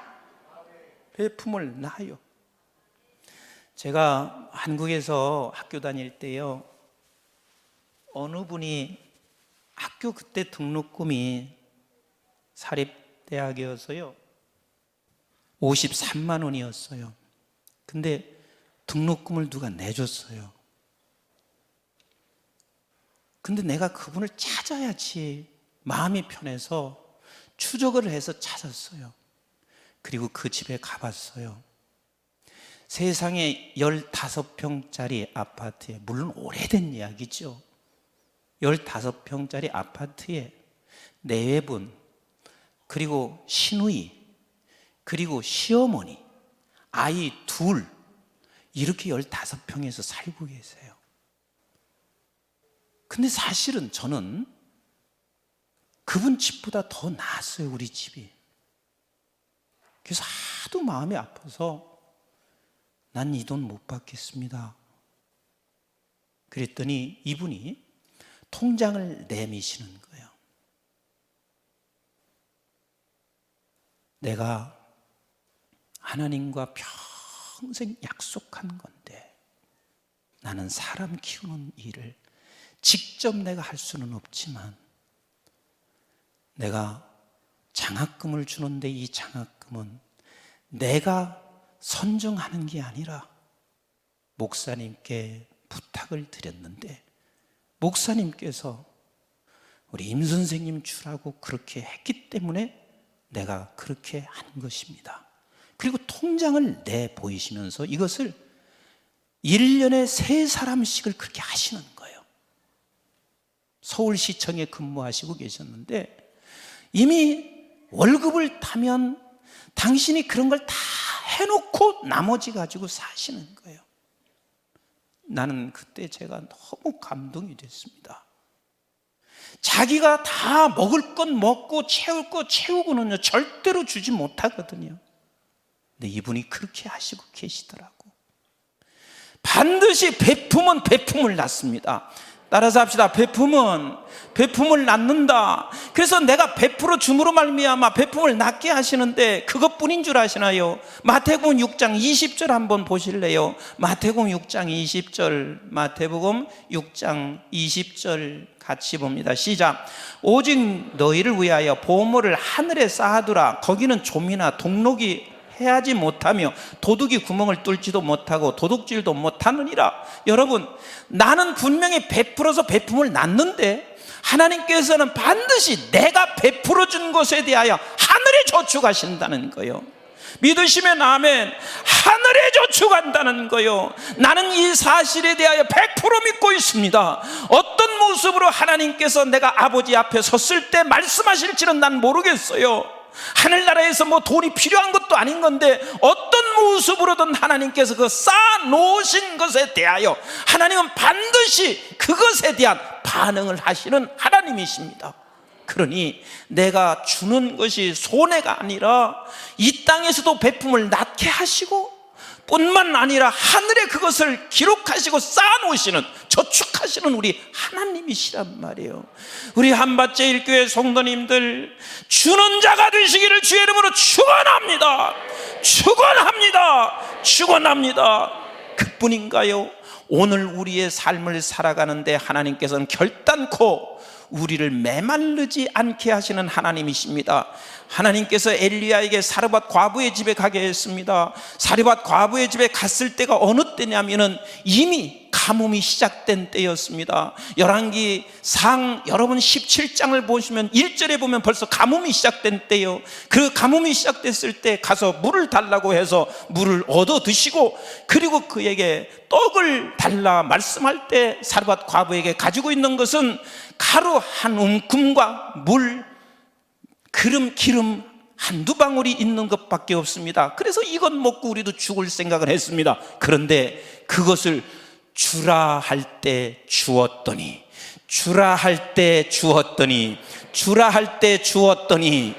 베품을 낳아요. 제가 한국에서 학교 다닐 때요, 어느 분이 학교 그때 등록금이 사립대학이어서요 53만 원이었어요. 근데 등록금을 누가 내줬어요. 근데 내가 그분을 찾아야지 마음이 편해서 추적을 해서 찾았어요. 그리고 그 집에 가봤어요. 세상에 15평짜리 아파트에, 물론 오래된 이야기죠, 15평짜리 아파트에 내외분, 그리고 시누이, 그리고 시어머니, 아이 둘, 이렇게 15평에서 살고 계세요. 근데 사실은 저는 그분 집보다 더 나았어요, 우리 집이. 그래서 하도 마음이 아파서 난 이 돈 못 받겠습니다. 그랬더니 이분이 통장을 내미시는 거예요. 내가 하나님과 평생 약속한 건데 나는 사람 키우는 일을 직접 내가 할 수는 없지만 내가 장학금을 주는데 이 장학금은 내가 선정하는 게 아니라 목사님께 부탁을 드렸는데 목사님께서 우리 임 선생님 주라고 그렇게 했기 때문에 내가 그렇게 한 것입니다. 그리고 통장을 내보이시면서 이것을 1년에 3사람씩을 그렇게 하시는 거예요. 서울시청에 근무하시고 계셨는데 이미 월급을 타면 당신이 그런 걸 다 해놓고 나머지 가지고 사시는 거예요. 나는 그때 제가 너무 감동이 됐습니다. 자기가 다 먹을 건 먹고 채울 거 채우고는요 절대로 주지 못하거든요. 근데 이분이 그렇게 하시고 계시더라고. 반드시 베품은 베품을 낳습니다. 따라서 합시다. 베품은 베품을 낳는다. 그래서 내가 베풀어 줌으로 말미암아 베품을 낳게 하시는데 그것뿐인 줄 아시나요? 마태복음 6장 20절 한번 보실래요? 마태복음 6장 20절, 마태복음 6장 20절 같이 봅니다. 시작. 오직 너희를 위하여 보물을 하늘에 쌓아두라. 거기는 좀이나 동록이 해하지 못하며 도둑이 구멍을 뚫지도 못하고 도둑질도 못하느니라. 여러분, 나는 분명히 베풀어서 베품을 낳는데 하나님께서는 반드시 내가 베풀어 준 것에 대하여 하늘에 저축하신다는 거예요. 믿으시면 아멘. 하늘에 저축한다는 거예요. 나는 이 사실에 대하여 100% 믿고 있습니다. 어떤 모습으로 하나님께서 내가 아버지 앞에 섰을 때 말씀하실지는 난 모르겠어요. 하늘나라에서 뭐 돈이 필요한 것도 아닌 건데 어떤 모습으로든 하나님께서 그 쌓아놓으신 것에 대하여 하나님은 반드시 그것에 대한 반응을 하시는 하나님이십니다. 그러니 내가 주는 것이 손해가 아니라 이 땅에서도 베품을 낳게 하시고 뿐만 아니라 하늘에 그것을 기록하시고 쌓아놓으시는, 저축하시는 우리 하나님이시란 말이에요. 우리 한밭제일교회 성도님들, 주는 자가 되시기를 주의 이름으로 축원합니다. 축원합니다. 축원합니다. 그뿐인가요? 오늘 우리의 삶을 살아가는데 하나님께서는 결단코 우리를 메마르지 않게 하시는 하나님이십니다. 하나님께서 엘리야에게 사르밧 과부의 집에 가게 했습니다. 사르밧 과부의 집에 갔을 때가 어느 때냐면은 이미 가뭄이 시작된 때였습니다. 열왕기상 여러분 17장을 보시면 1절에 보면 벌써 가뭄이 시작된 때요. 그 가뭄이 시작됐을 때 가서 물을 달라고 해서 물을 얻어 드시고, 그리고 그에게 떡을 달라 말씀할 때 사르밧 과부에게 가지고 있는 것은 가루 한 움큼과 물, 기름 한두 방울이 있는 것밖에 없습니다. 그래서 이것 먹고 우리도 죽을 생각을 했습니다. 그런데 그것을 주라 할 때 주었더니, 주라 할 때 주었더니, 주라 할 때 주었더니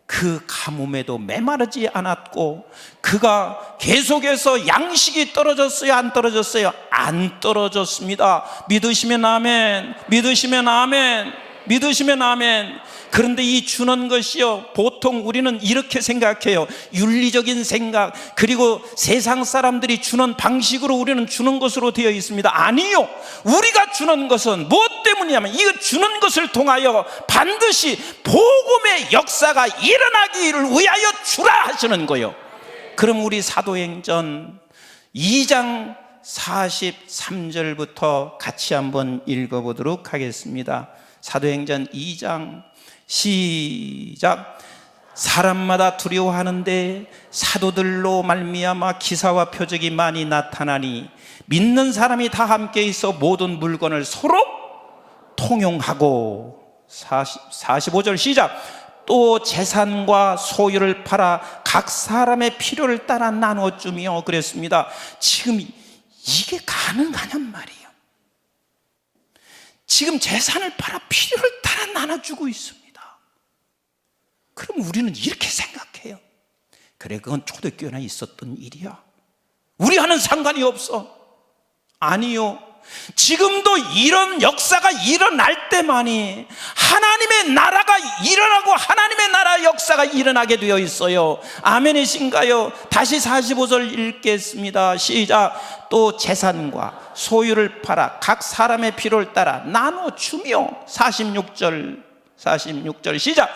그 가뭄에도 메마르지 않았고, 그가 계속해서 양식이 떨어졌어요? 안 떨어졌어요? 안 떨어졌습니다. 믿으시면 아멘, 믿으시면 아멘, 믿으시면 아멘. 그런데 이 주는 것이요, 보통 우리는 이렇게 생각해요. 윤리적인 생각, 그리고 세상 사람들이 주는 방식으로 우리는 주는 것으로 되어 있습니다. 아니요, 우리가 주는 것은 무엇 때문이냐면 이 주는 것을 통하여 반드시 복음의 역사가 일어나기를 위하여 주라 하시는 거예요. 그럼 우리 사도행전 2장 43절부터 같이 한번 읽어보도록 하겠습니다. 사도행전 2장 시작. 사람마다 두려워하는데 사도들로 말미암아 기사와 표적이 많이 나타나니 믿는 사람이 다 함께 있어 모든 물건을 서로 통용하고, 45절 시작. 또 재산과 소유를 팔아 각 사람의 필요를 따라 나눠주며 그랬습니다. 지금 이게 가능하냔 말이에요. 지금 재산을 팔아 필요를 따라 나눠주고 있습니다. 그럼 우리는 이렇게 생각해요. 그래, 그건 초대교회나 있었던 일이야, 우리와는 상관이 없어. 아니요, 지금도 이런 역사가 일어날 때만이 하나님의 나라가 일어나고 하나님의 나라 역사가 일어나게 되어 있어요. 아멘이신가요? 다시 45절 읽겠습니다. 시작. 또 재산과 소유를 팔아 각 사람의 필요를 따라 나눠주며, 46절 시작.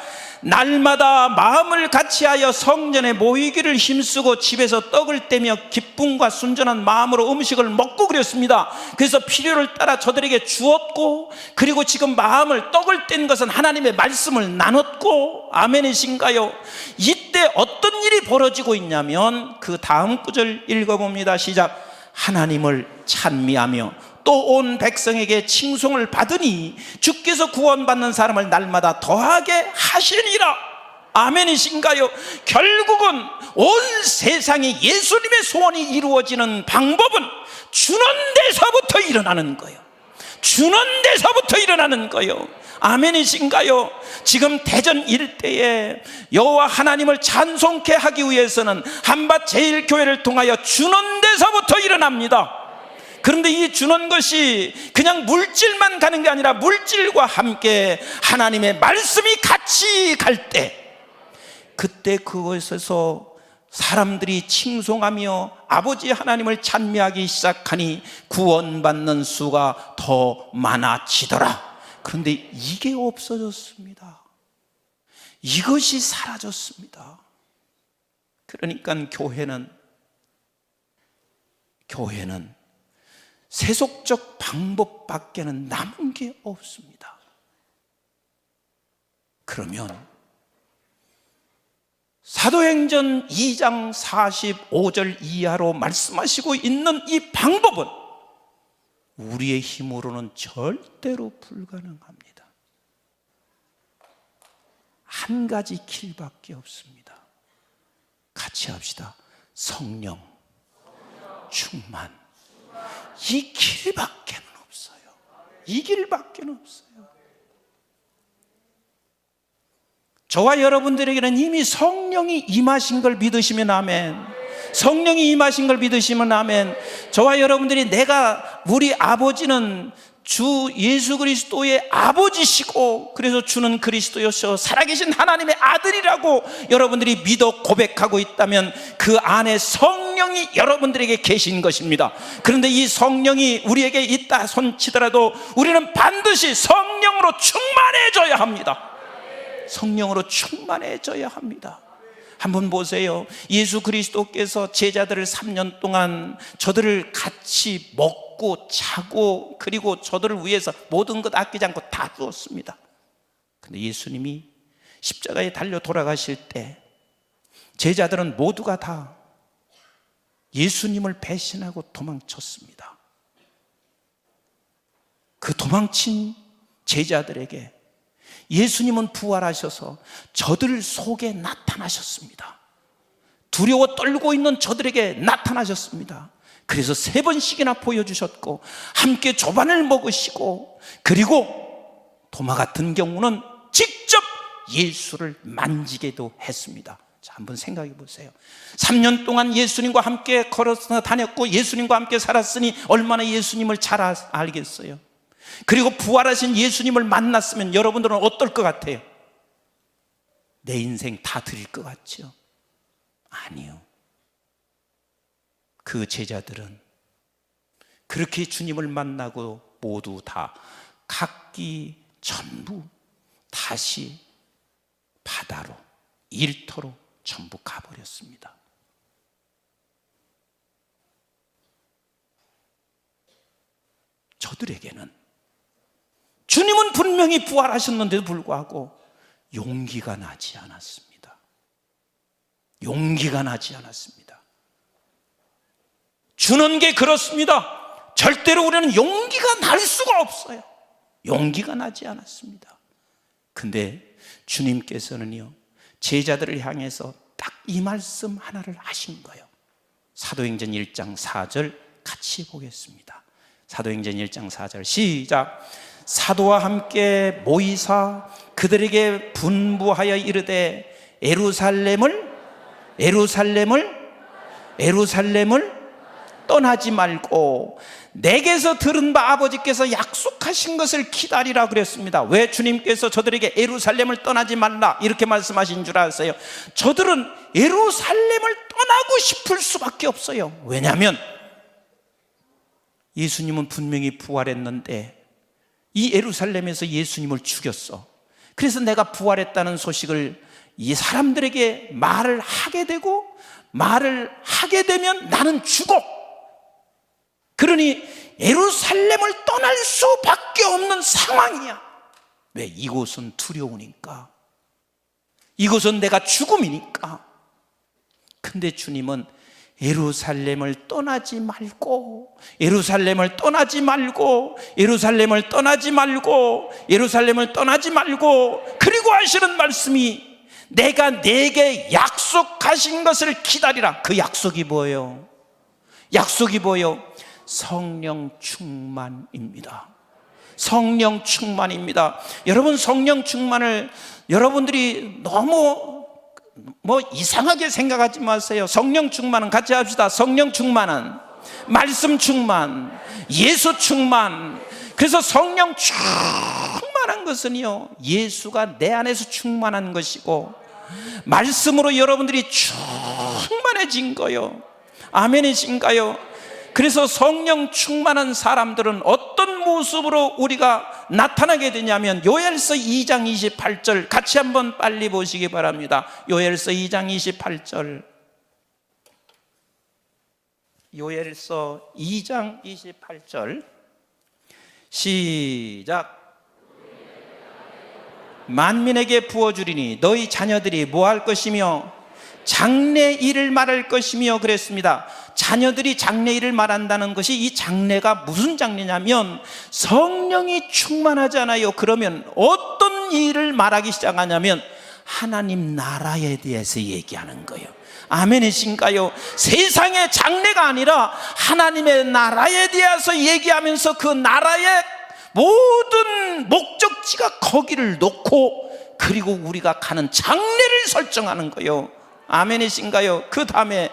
날마다 마음을 같이하여 성전에 모이기를 힘쓰고 집에서 떡을 떼며 기쁨과 순전한 마음으로 음식을 먹고 그랬습니다. 그래서 필요를 따라 저들에게 주었고, 그리고 지금 마음을 떡을 뗀 것은 하나님의 말씀을 나눴고. 아멘이신가요? 이때 어떤 일이 벌어지고 있냐면 그 다음 구절 읽어봅니다. 시작. 하나님을 찬미하며 또 온 백성에게 칭송을 받으니 주께서 구원받는 사람을 날마다 더하게 하시니라. 아멘이신가요? 결국은 온 세상에 예수님의 소원이 이루어지는 방법은 주는 데서부터 일어나는 거예요. 주는 데서부터 일어나는 거예요. 아멘이신가요? 지금 대전 일대에 여호와 하나님을 찬송케 하기 위해서는 한밭제일교회를 통하여 주는 데서부터 일어납니다. 그런데 이 주는 것이 그냥 물질만 가는 게 아니라 물질과 함께 하나님의 말씀이 같이 갈 때, 그때 그것에서 사람들이 칭송하며 아버지 하나님을 찬미하기 시작하니 구원받는 수가 더 많아지더라. 그런데 이게 없어졌습니다. 이것이 사라졌습니다. 그러니까 교회는 세속적 방법밖에는 남은 게 없습니다. 그러면 사도행전 2장 45절 이하로 말씀하시고 있는 이 방법은 우리의 힘으로는 절대로 불가능합니다. 한 가지 길밖에 없습니다. 같이 합시다. 성령 충만. 이 길밖에는 없어요. 이 길밖에는 없어요. 저와 여러분들에게는 이미 성령이 임하신 걸 믿으시면 아멘. 성령이 임하신 걸 믿으시면 아멘. 저와 여러분들이 우리 아버지는 주 예수 그리스도의 아버지시고, 그래서 주는 그리스도여서 살아계신 하나님의 아들이라고 여러분들이 믿어 고백하고 있다면 그 안에 성령이 여러분들에게 계신 것입니다. 그런데 이 성령이 우리에게 있다 손치더라도 우리는 반드시 성령으로 충만해져야 합니다. 성령으로 충만해져야 합니다. 한번 보세요. 예수 그리스도께서 제자들을 3년 동안 저들을 같이 먹고 자고, 그리고 저들을 위해서 모든 것 아끼지 않고 다 주었습니다. 근데 예수님이 십자가에 달려 돌아가실 때 제자들은 모두가 다 예수님을 배신하고 도망쳤습니다. 그 도망친 제자들에게 예수님은 부활하셔서 저들 속에 나타나셨습니다. 두려워 떨고 있는 저들에게 나타나셨습니다. 그래서 3번씩이나 보여주셨고, 함께 조반을 먹으시고, 그리고 도마 같은 경우는 직접 예수를 만지게도 했습니다. 자, 한번 생각해 보세요. 3년 동안 예수님과 함께 걸어서 다녔고 예수님과 함께 살았으니 얼마나 예수님을 잘 알겠어요. 그리고 부활하신 예수님을 만났으면 여러분들은 어떨 것 같아요? 내 인생 다 드릴 것 같죠? 아니요. 그 제자들은 그렇게 주님을 만나고 모두 다 각기 전부 다시 바다로, 일터로 전부 가버렸습니다. 저들에게는 주님은 분명히 부활하셨는데도 불구하고 용기가 나지 않았습니다. 용기가 나지 않았습니다. 주는 게 그렇습니다. 절대로 우리는 용기가 날 수가 없어요. 용기가 나지 않았습니다. 근데 주님께서는요, 제자들을 향해서 딱 이 말씀 하나를 하신 거예요. 사도행전 1장 4절 같이 보겠습니다. 사도행전 1장 4절 시작. 사도와 함께 모이사 그들에게 분부하여 이르되 예루살렘을 떠나지 말고 내게서 들은 바 아버지께서 약속하신 것을 기다리라 그랬습니다. 왜 주님께서 저들에게 예루살렘을 떠나지 말라 이렇게 말씀하신 줄 아세요? 저들은 예루살렘을 떠나고 싶을 수밖에 없어요. 왜냐하면 예수님은 분명히 부활했는데 이 예루살렘에서 예수님을 죽였어. 그래서 내가 부활했다는 소식을 이 사람들에게 말을 하게 되고, 말을 하게 되면 나는 죽어. 그러니 예루살렘을 떠날 수밖에 없는 상황이야. 왜? 이곳은 두려우니까, 이곳은 내가 죽음이니까. 근데 주님은 예루살렘을 떠나지 말고, 예루살렘을 떠나지 말고, 예루살렘을 떠나지 말고, 예루살렘을 떠나지 말고, 그리고 하시는 말씀이 내가 내게 약속하신 것을 기다리라. 그 약속이 뭐예요? 약속이 뭐예요? 성령 충만입니다. 성령 충만입니다. 여러분, 성령 충만을 여러분들이 너무 이상하게 생각하지 마세요. 성령 충만은 같이 합시다. 성령 충만은 말씀 충만, 예수 충만. 그래서 성령 충만한 것은요, 예수가 내 안에서 충만한 것이고 말씀으로 여러분들이 충만해진 거요. 아멘이신가요? 그래서 성령 충만한 사람들은 어떤 모습으로 우리가 나타나게 되냐면 요엘서 2장 28절 같이 한번 빨리 보시기 바랍니다. 요엘서 2장 28절. 요엘서 2장 28절 시작. 만민에게 부어주리니 너희 자녀들이 뭐 할 것이며 장래일을 말할 것이며 그랬습니다. 자녀들이 장래일을 말한다는 것이, 이 장래가 무슨 장래냐면 성령이 충만하잖아요. 그러면 어떤 일을 말하기 시작하냐면 하나님 나라에 대해서 얘기하는 거예요. 아멘이신가요? 세상의 장래가 아니라 하나님의 나라에 대해서 얘기하면서 그 나라의 모든 목적지가 거기를 놓고, 그리고 우리가 가는 장래를 설정하는 거예요. 아멘이신가요? 그 다음에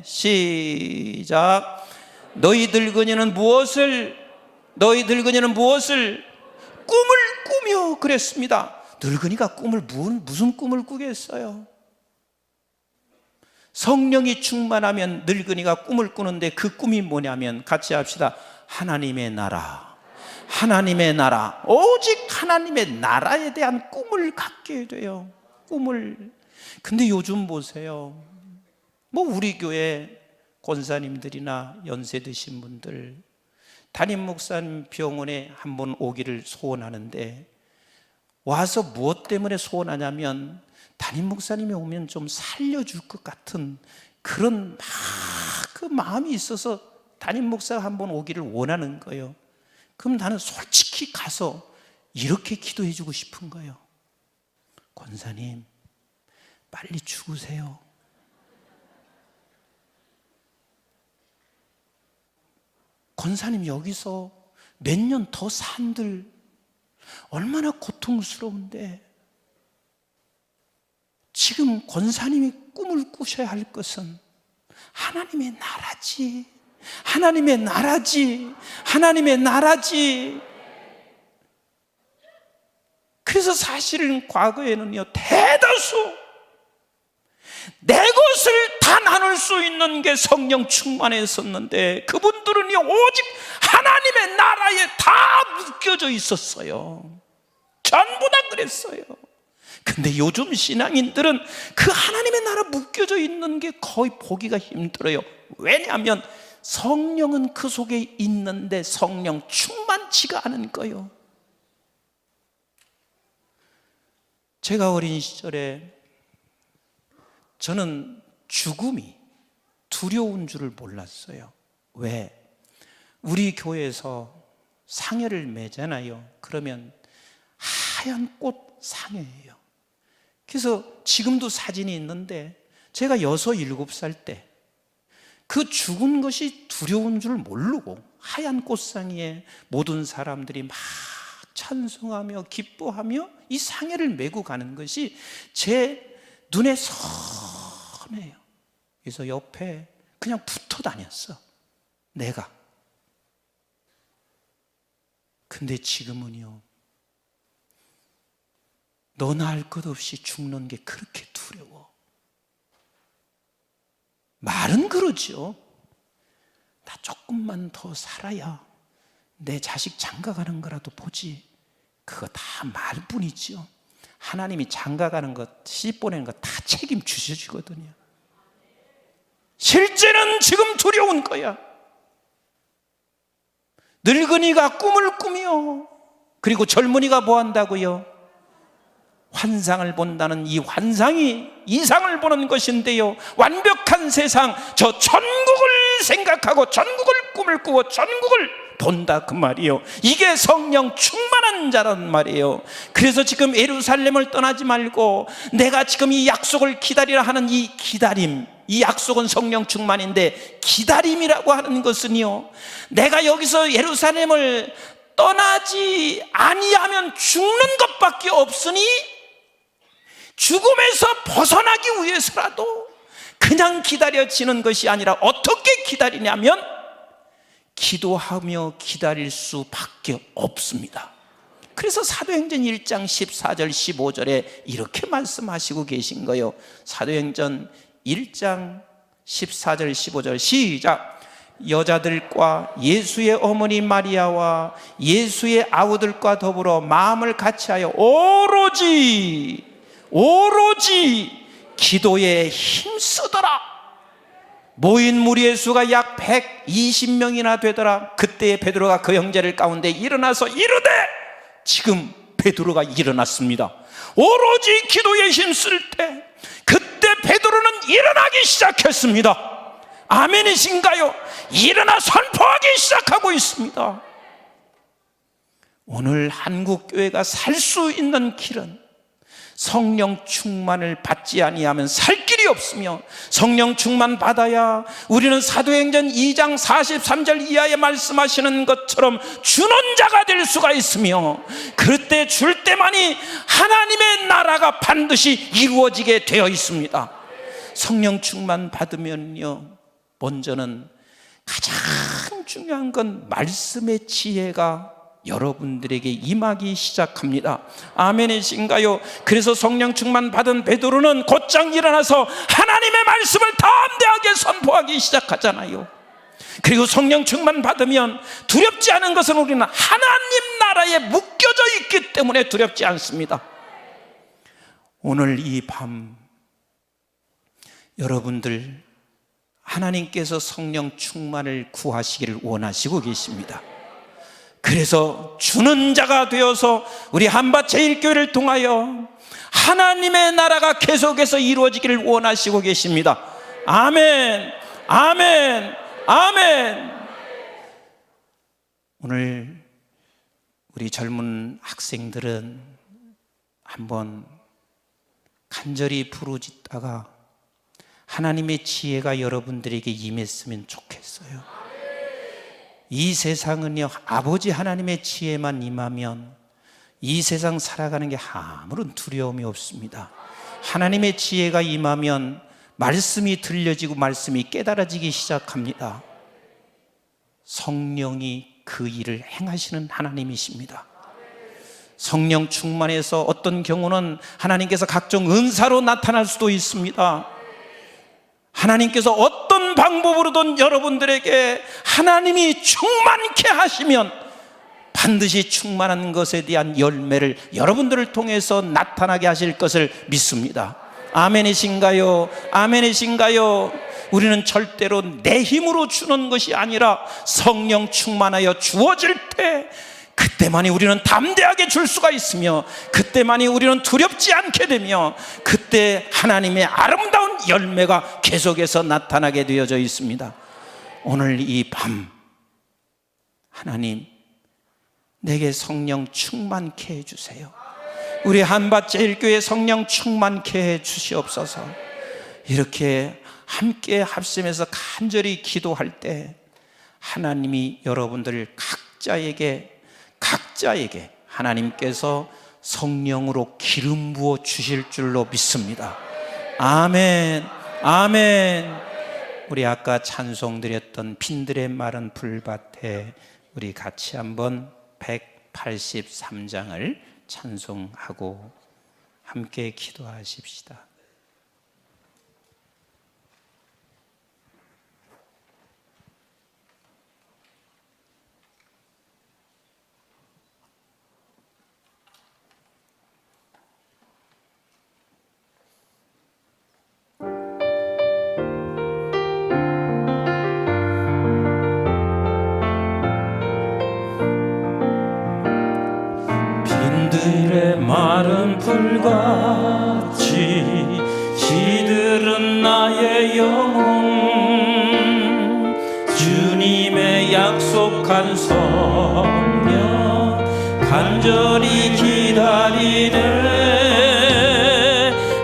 시작. 너희 늙은이는 무엇을 꿈을 꾸며 그랬습니다. 늙은이가 무슨 꿈을 꾸겠어요? 성령이 충만하면 늙은이가 꿈을 꾸는데 그 꿈이 뭐냐면, 같이 합시다. 하나님의 나라. 하나님의 나라. 오직 하나님의 나라에 대한 꿈을 갖게 돼요. 꿈을. 근데 요즘 보세요. 우리 교회 권사님들이나 연세 드신 분들, 담임 목사님 병원에 한번 오기를 소원하는데, 와서 무엇 때문에 소원하냐면 담임 목사님이 오면 좀 살려줄 것 같은 그런 그 마음이 있어서 담임 목사가 한번 오기를 원하는 거예요. 그럼 나는 솔직히 가서 이렇게 기도해 주고 싶은 거예요. 권사님, 빨리 죽으세요. 권사님, 여기서 몇 년 더 산들 얼마나 고통스러운데, 지금 권사님이 꿈을 꾸셔야 할 것은 하나님의 나라지. 하나님의 나라지. 하나님의 나라지. 그래서 사실은 과거에는요, 대다수 내 것을 다 나눌 수 있는 게 성령 충만했었는데, 그분들은요 오직 하나님의 나라에 다 묶여져 있었어요. 전부 다 그랬어요. 근데 요즘 신앙인들은 그 하나님의 나라 묶여져 있는 게 거의 보기가 힘들어요. 왜냐하면 성령은 그 속에 있는데 성령 충만치가 않은 거예요. 제가 어린 시절에 저는 죽음이 두려운 줄을 몰랐어요. 왜? 우리 교회에서 상여를 매잖아요. 그러면 하얀 꽃 상여예요. 그래서 지금도 사진이 있는데, 제가 6, 7살 때 그 죽은 것이 두려운 줄 모르고 하얀 꽃상에 모든 사람들이 막 찬송하며 기뻐하며 이 상여를 메고 가는 것이 제 눈에 선해요. 그래서 옆에 그냥 붙어 다녔어, 내가. 근데 지금은요, 너나 할 것 없이 죽는 게 그렇게 두려워. 말은 그러죠. 나 조금만 더 살아야 내 자식 장가가는 거라도 보지. 그거 다 말뿐이죠. 하나님이 장가가는 것, 시집 보내는 거 다 책임지셔주거든요. 실제는 지금 두려운 거야. 늙은이가 꿈을 꾸며, 그리고 젊은이가 뭐 한다고요? 환상을 본다는 이 환상이 이상을 보는 것인데요, 완벽한 세상, 저 천국을 생각하고 천국을 꿈을 꾸고 천국을 본다, 그 말이에요. 이게 성령 충만한 자란 말이에요. 그래서 지금 예루살렘을 떠나지 말고 내가 지금 이 약속을 기다리라 하는 이 기다림, 이 약속은 성령 충만인데, 기다림이라고 하는 것은요, 내가 여기서 예루살렘을 떠나지 아니하면 죽는 것밖에 없으니 죽음에서 벗어나기 위해서라도 그냥 기다려지는 것이 아니라 어떻게 기다리냐면 기도하며 기다릴 수밖에 없습니다. 그래서 사도행전 1장 14절 15절에 이렇게 말씀하시고 계신 거예요. 사도행전 1장 14절 15절 시작. 여자들과 예수의 어머니 마리아와 예수의 아우들과 더불어 마음을 같이하여 오로지 기도에 힘쓰더라. 모인 무리의 수가 약 120명이나 되더라. 그때 베드로가 그 형제들 가운데 일어나서 이르되, 지금 베드로가 일어났습니다. 오로지 기도에 힘쓸 때 그때 베드로는 일어나기 시작했습니다. 아멘이신가요? 일어나 선포하기 시작하고 있습니다. 오늘 한국교회가 살 수 있는 길은 성령 충만을 받지 아니하면 살 길이 없으며, 성령 충만 받아야 우리는 사도행전 2장 43절 이하에 말씀하시는 것처럼 주는 자가 될 수가 있으며, 그때 줄 때만이 하나님의 나라가 반드시 이루어지게 되어 있습니다. 성령 충만 받으면요, 먼저는 가장 중요한 건 말씀의 지혜가 여러분들에게 임하기 시작합니다. 아멘이신가요? 그래서 성령 충만 받은 베드로는 곧장 일어나서 하나님의 말씀을 담대하게 선포하기 시작하잖아요. 그리고 성령 충만 받으면 두렵지 않은 것은 우리는 하나님 나라에 묶여져 있기 때문에 두렵지 않습니다. 오늘 이 밤 여러분들 하나님께서 성령 충만을 구하시기를 원하시고 계십니다. 그래서 주는 자가 되어서 우리 한밭 제일교회를 통하여 하나님의 나라가 계속해서 이루어지기를 원하시고 계십니다. 아멘, 아멘, 아멘. 오늘 우리 젊은 학생들은 한번 간절히 부르짖다가 하나님의 지혜가 여러분들에게 임했으면 좋겠어요. 이 세상은요, 아버지 하나님의 지혜만 임하면 이 세상 살아가는 게 아무런 두려움이 없습니다. 하나님의 지혜가 임하면 말씀이 들려지고 말씀이 깨달아지기 시작합니다. 성령이 그 일을 행하시는 하나님이십니다. 성령 충만해서 어떤 경우는 하나님께서 각종 은사로 나타날 수도 있습니다. 하나님께서 어떤 방법으로든 여러분들에게 하나님이 충만케 하시면 반드시 충만한 것에 대한 열매를 여러분들을 통해서 나타나게 하실 것을 믿습니다. 아멘이신가요? 아멘이신가요? 우리는 절대로 내 힘으로 주는 것이 아니라 성령 충만하여 주어질 때 그때만이 우리는 담대하게 줄 수가 있으며, 그때만이 우리는 두렵지 않게 되며, 그때 하나님의 아름다운 열매가 계속해서 나타나게 되어져 있습니다. 오늘 이 밤 하나님 내게 성령 충만케 해주세요. 우리 한밭 제일교회 성령 충만케 해주시옵소서. 이렇게 함께 합심해서 간절히 기도할 때 하나님이 여러분들 각자에게 하나님께서 성령으로 기름 부어 주실 줄로 믿습니다. 아멘, 아멘. 우리 아까 찬송 드렸던 빈들의 마른 풀밭에 우리 같이 한번 183장을 찬송하고 함께 기도하십시다. 빈들의 마른 풀같이 시들은 나의 영혼, 주님의 약속한 성령 간절히 기다리네.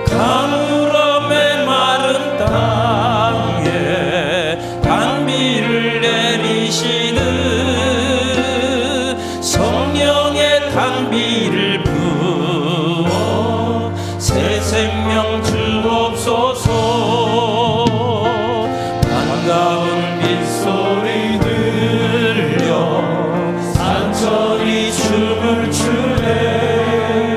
가물음의 마른 땅에 단비를 내리시는 성령의 단비를 부어 새 생명 주옵소서. 반가운 빗소리 들려 산천이 춤을 추네.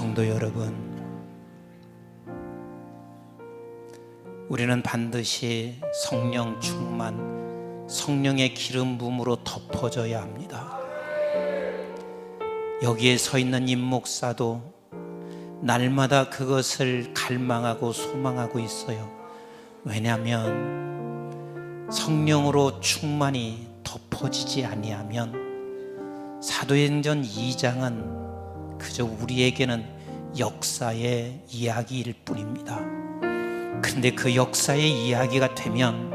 성도 여러분, 우리는 반드시 성령 충만, 성령의 기름 부음으로 덮어져야 합니다. 여기에 서 있는 임 목사도 날마다 그것을 갈망하고 소망하고 있어요. 왜냐하면 성령으로 충만히 덮어지지 아니하면 사도행전 2장은 그저 우리에게는 역사의 이야기일 뿐입니다. 그런데 그 역사의 이야기가 되면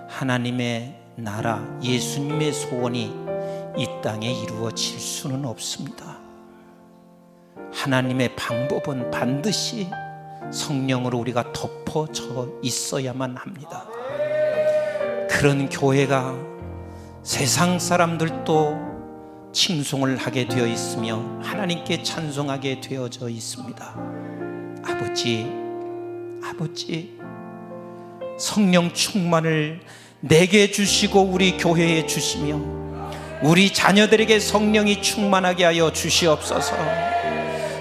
하나님의 나라, 예수님의 소원이 이 땅에 이루어질 수는 없습니다. 하나님의 방법은 반드시 성령으로 우리가 덮어져 있어야만 합니다. 그런 교회가 세상 사람들도 칭송을 하게 되어 있으며 하나님께 찬송하게 되어져 있습니다. 아버지, 성령 충만을 내게 주시고 우리 교회에 주시며 우리 자녀들에게 성령이 충만하게 하여 주시옵소서.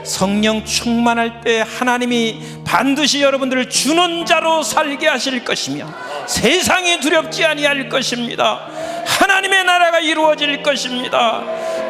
성령 충만할 때 하나님이 반드시 여러분들을 주는 자로 살게 하실 것이며 세상이 두렵지 아니할 것입니다. 하나님의 나라가 이루어질 것입니다.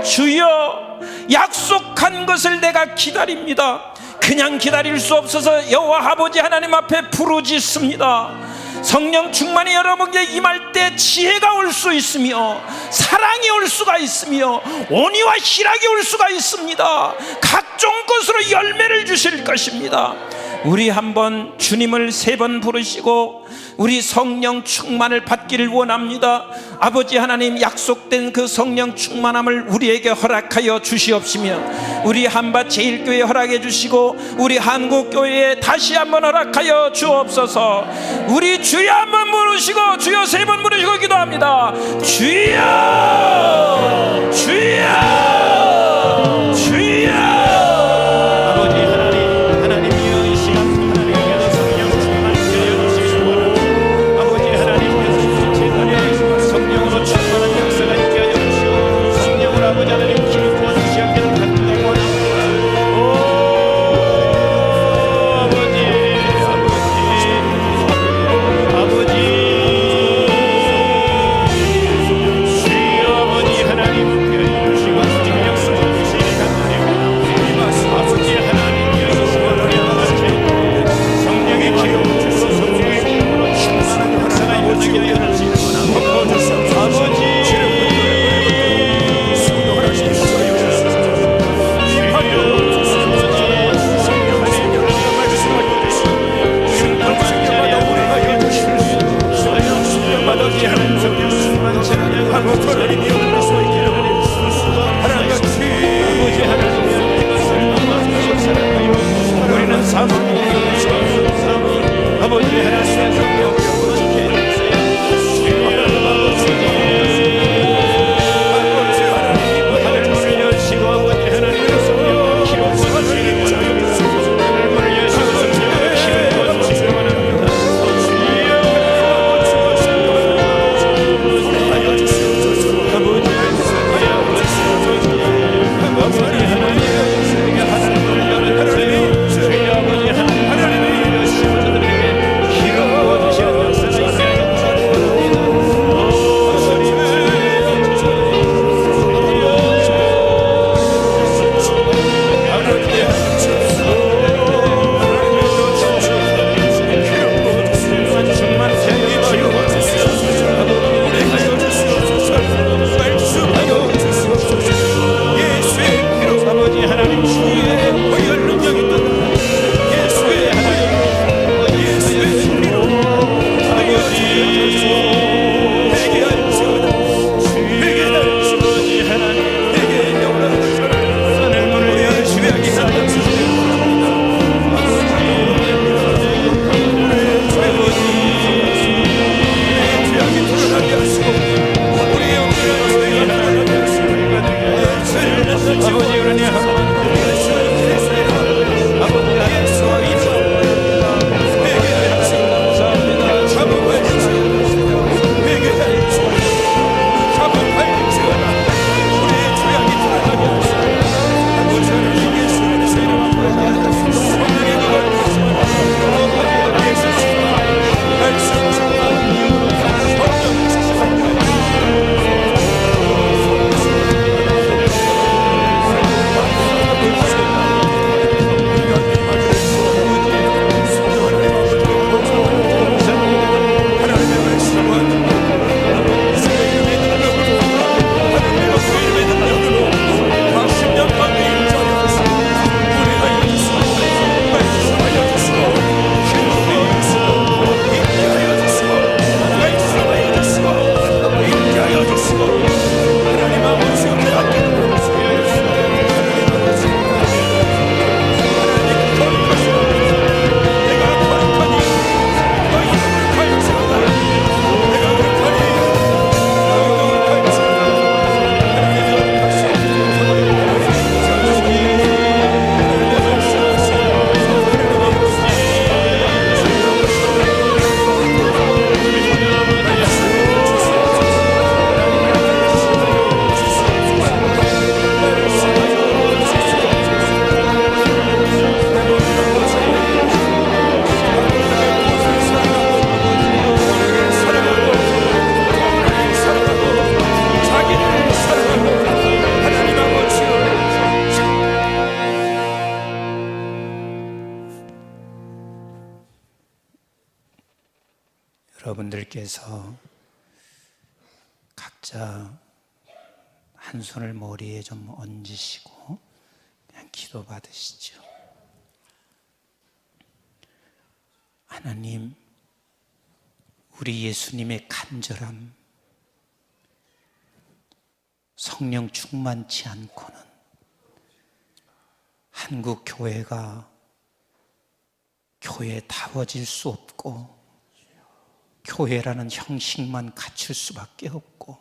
주여, 약속한 것을 내가 기다립니다. 그냥 기다릴 수 없어서 여호와 아버지 하나님 앞에 부르짖습니다. 성령 충만이 여러분에게 임할 때 지혜가 올 수 있으며 사랑이 올 수가 있으며 온유와 희락이 올 수가 있습니다. 각종 것으로 열매를 주실 것입니다. 우리 한번 주님을 3번 부르시고 우리 성령 충만을 받기를 원합니다. 아버지 하나님, 약속된 그 성령 충만함을 우리에게 허락하여 주시옵시며 우리 한밭 제일교회 허락해 주시고 우리 한국교회에 다시 한번 허락하여 주옵소서. 우리 주여 한번 부르시고 주여 3번 부르시고 기도합니다. 주여, 주여, 주여. 여러분들께서 각자 한 손을 머리에 좀 얹으시고 그냥 기도 받으시죠. 하나님, 우리 예수님의 간절함, 성령 충만치 않고는 한국 교회가 교회다워질 수 없고 교회라는 형식만 갖출 수밖에 없고,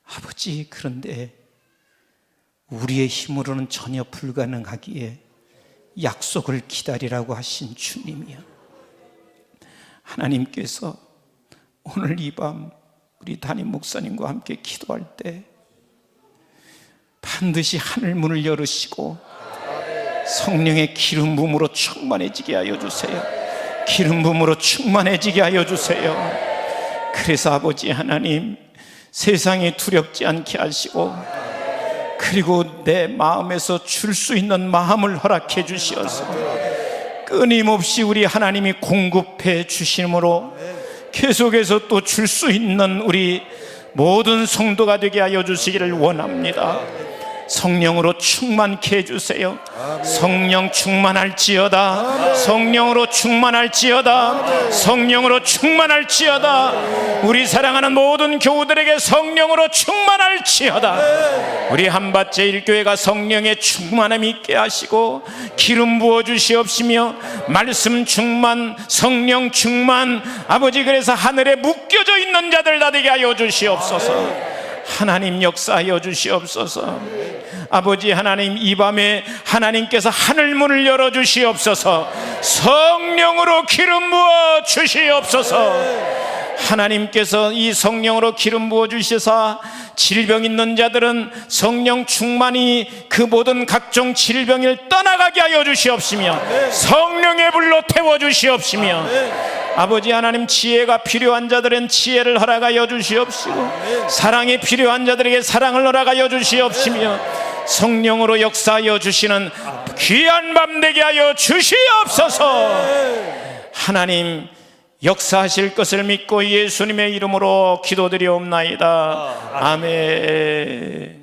아버지, 그런데 우리의 힘으로는 전혀 불가능하기에 약속을 기다리라고 하신 주님이여, 하나님께서 오늘 이 밤 우리 담임 목사님과 함께 기도할 때 반드시 하늘 문을 열으시고 성령의 기름 부음으로 충만해지게 하여 주세요. 기름 부음으로 충만해지게 하여 주세요. 그래서 아버지 하나님, 세상이 두렵지 않게 하시고, 그리고 내 마음에서 줄 수 있는 마음을 허락해 주시어서 끊임없이 우리 하나님이 공급해 주심으로 계속해서 또 줄 수 있는 우리 모든 성도가 되게 하여 주시기를 원합니다. 성령으로 충만케 해주세요. 성령 충만할지어다. 성령으로 충만할지어다. 성령으로 충만할지어다. 우리 사랑하는 모든 교우들에게 성령으로 충만할지어다. 우리 한밭제일교회가 성령의 충만함이 있게 하시고 기름 부어 주시옵시며 말씀 충만, 성령 충만, 아버지, 그래서 하늘에 묶여져 있는 자들 다 되게 하여 주시옵소서. 하나님 역사하여 주시옵소서. 아버지 하나님, 이 밤에 하나님께서 하늘문을 열어주시옵소서. 성령으로 기름 부어 주시옵소서. 하나님께서 이 성령으로 기름 부어 주셔서 질병 있는 자들은 성령 충만이 그 모든 각종 질병을 떠나가게 하여 주시옵시며 성령의 불로 태워 주시옵시며, 아버지 하나님, 지혜가 필요한 자들은 지혜를 허락하여 주시옵시고 사랑이 필요한 자들에게 사랑을 허락하여 주시옵시며 성령으로 역사하여 주시는 귀한 밤 되게 하여 주시옵소서. 하나님, 역사하실 것을 믿고 예수님의 이름으로 기도드리옵나이다. 아멘.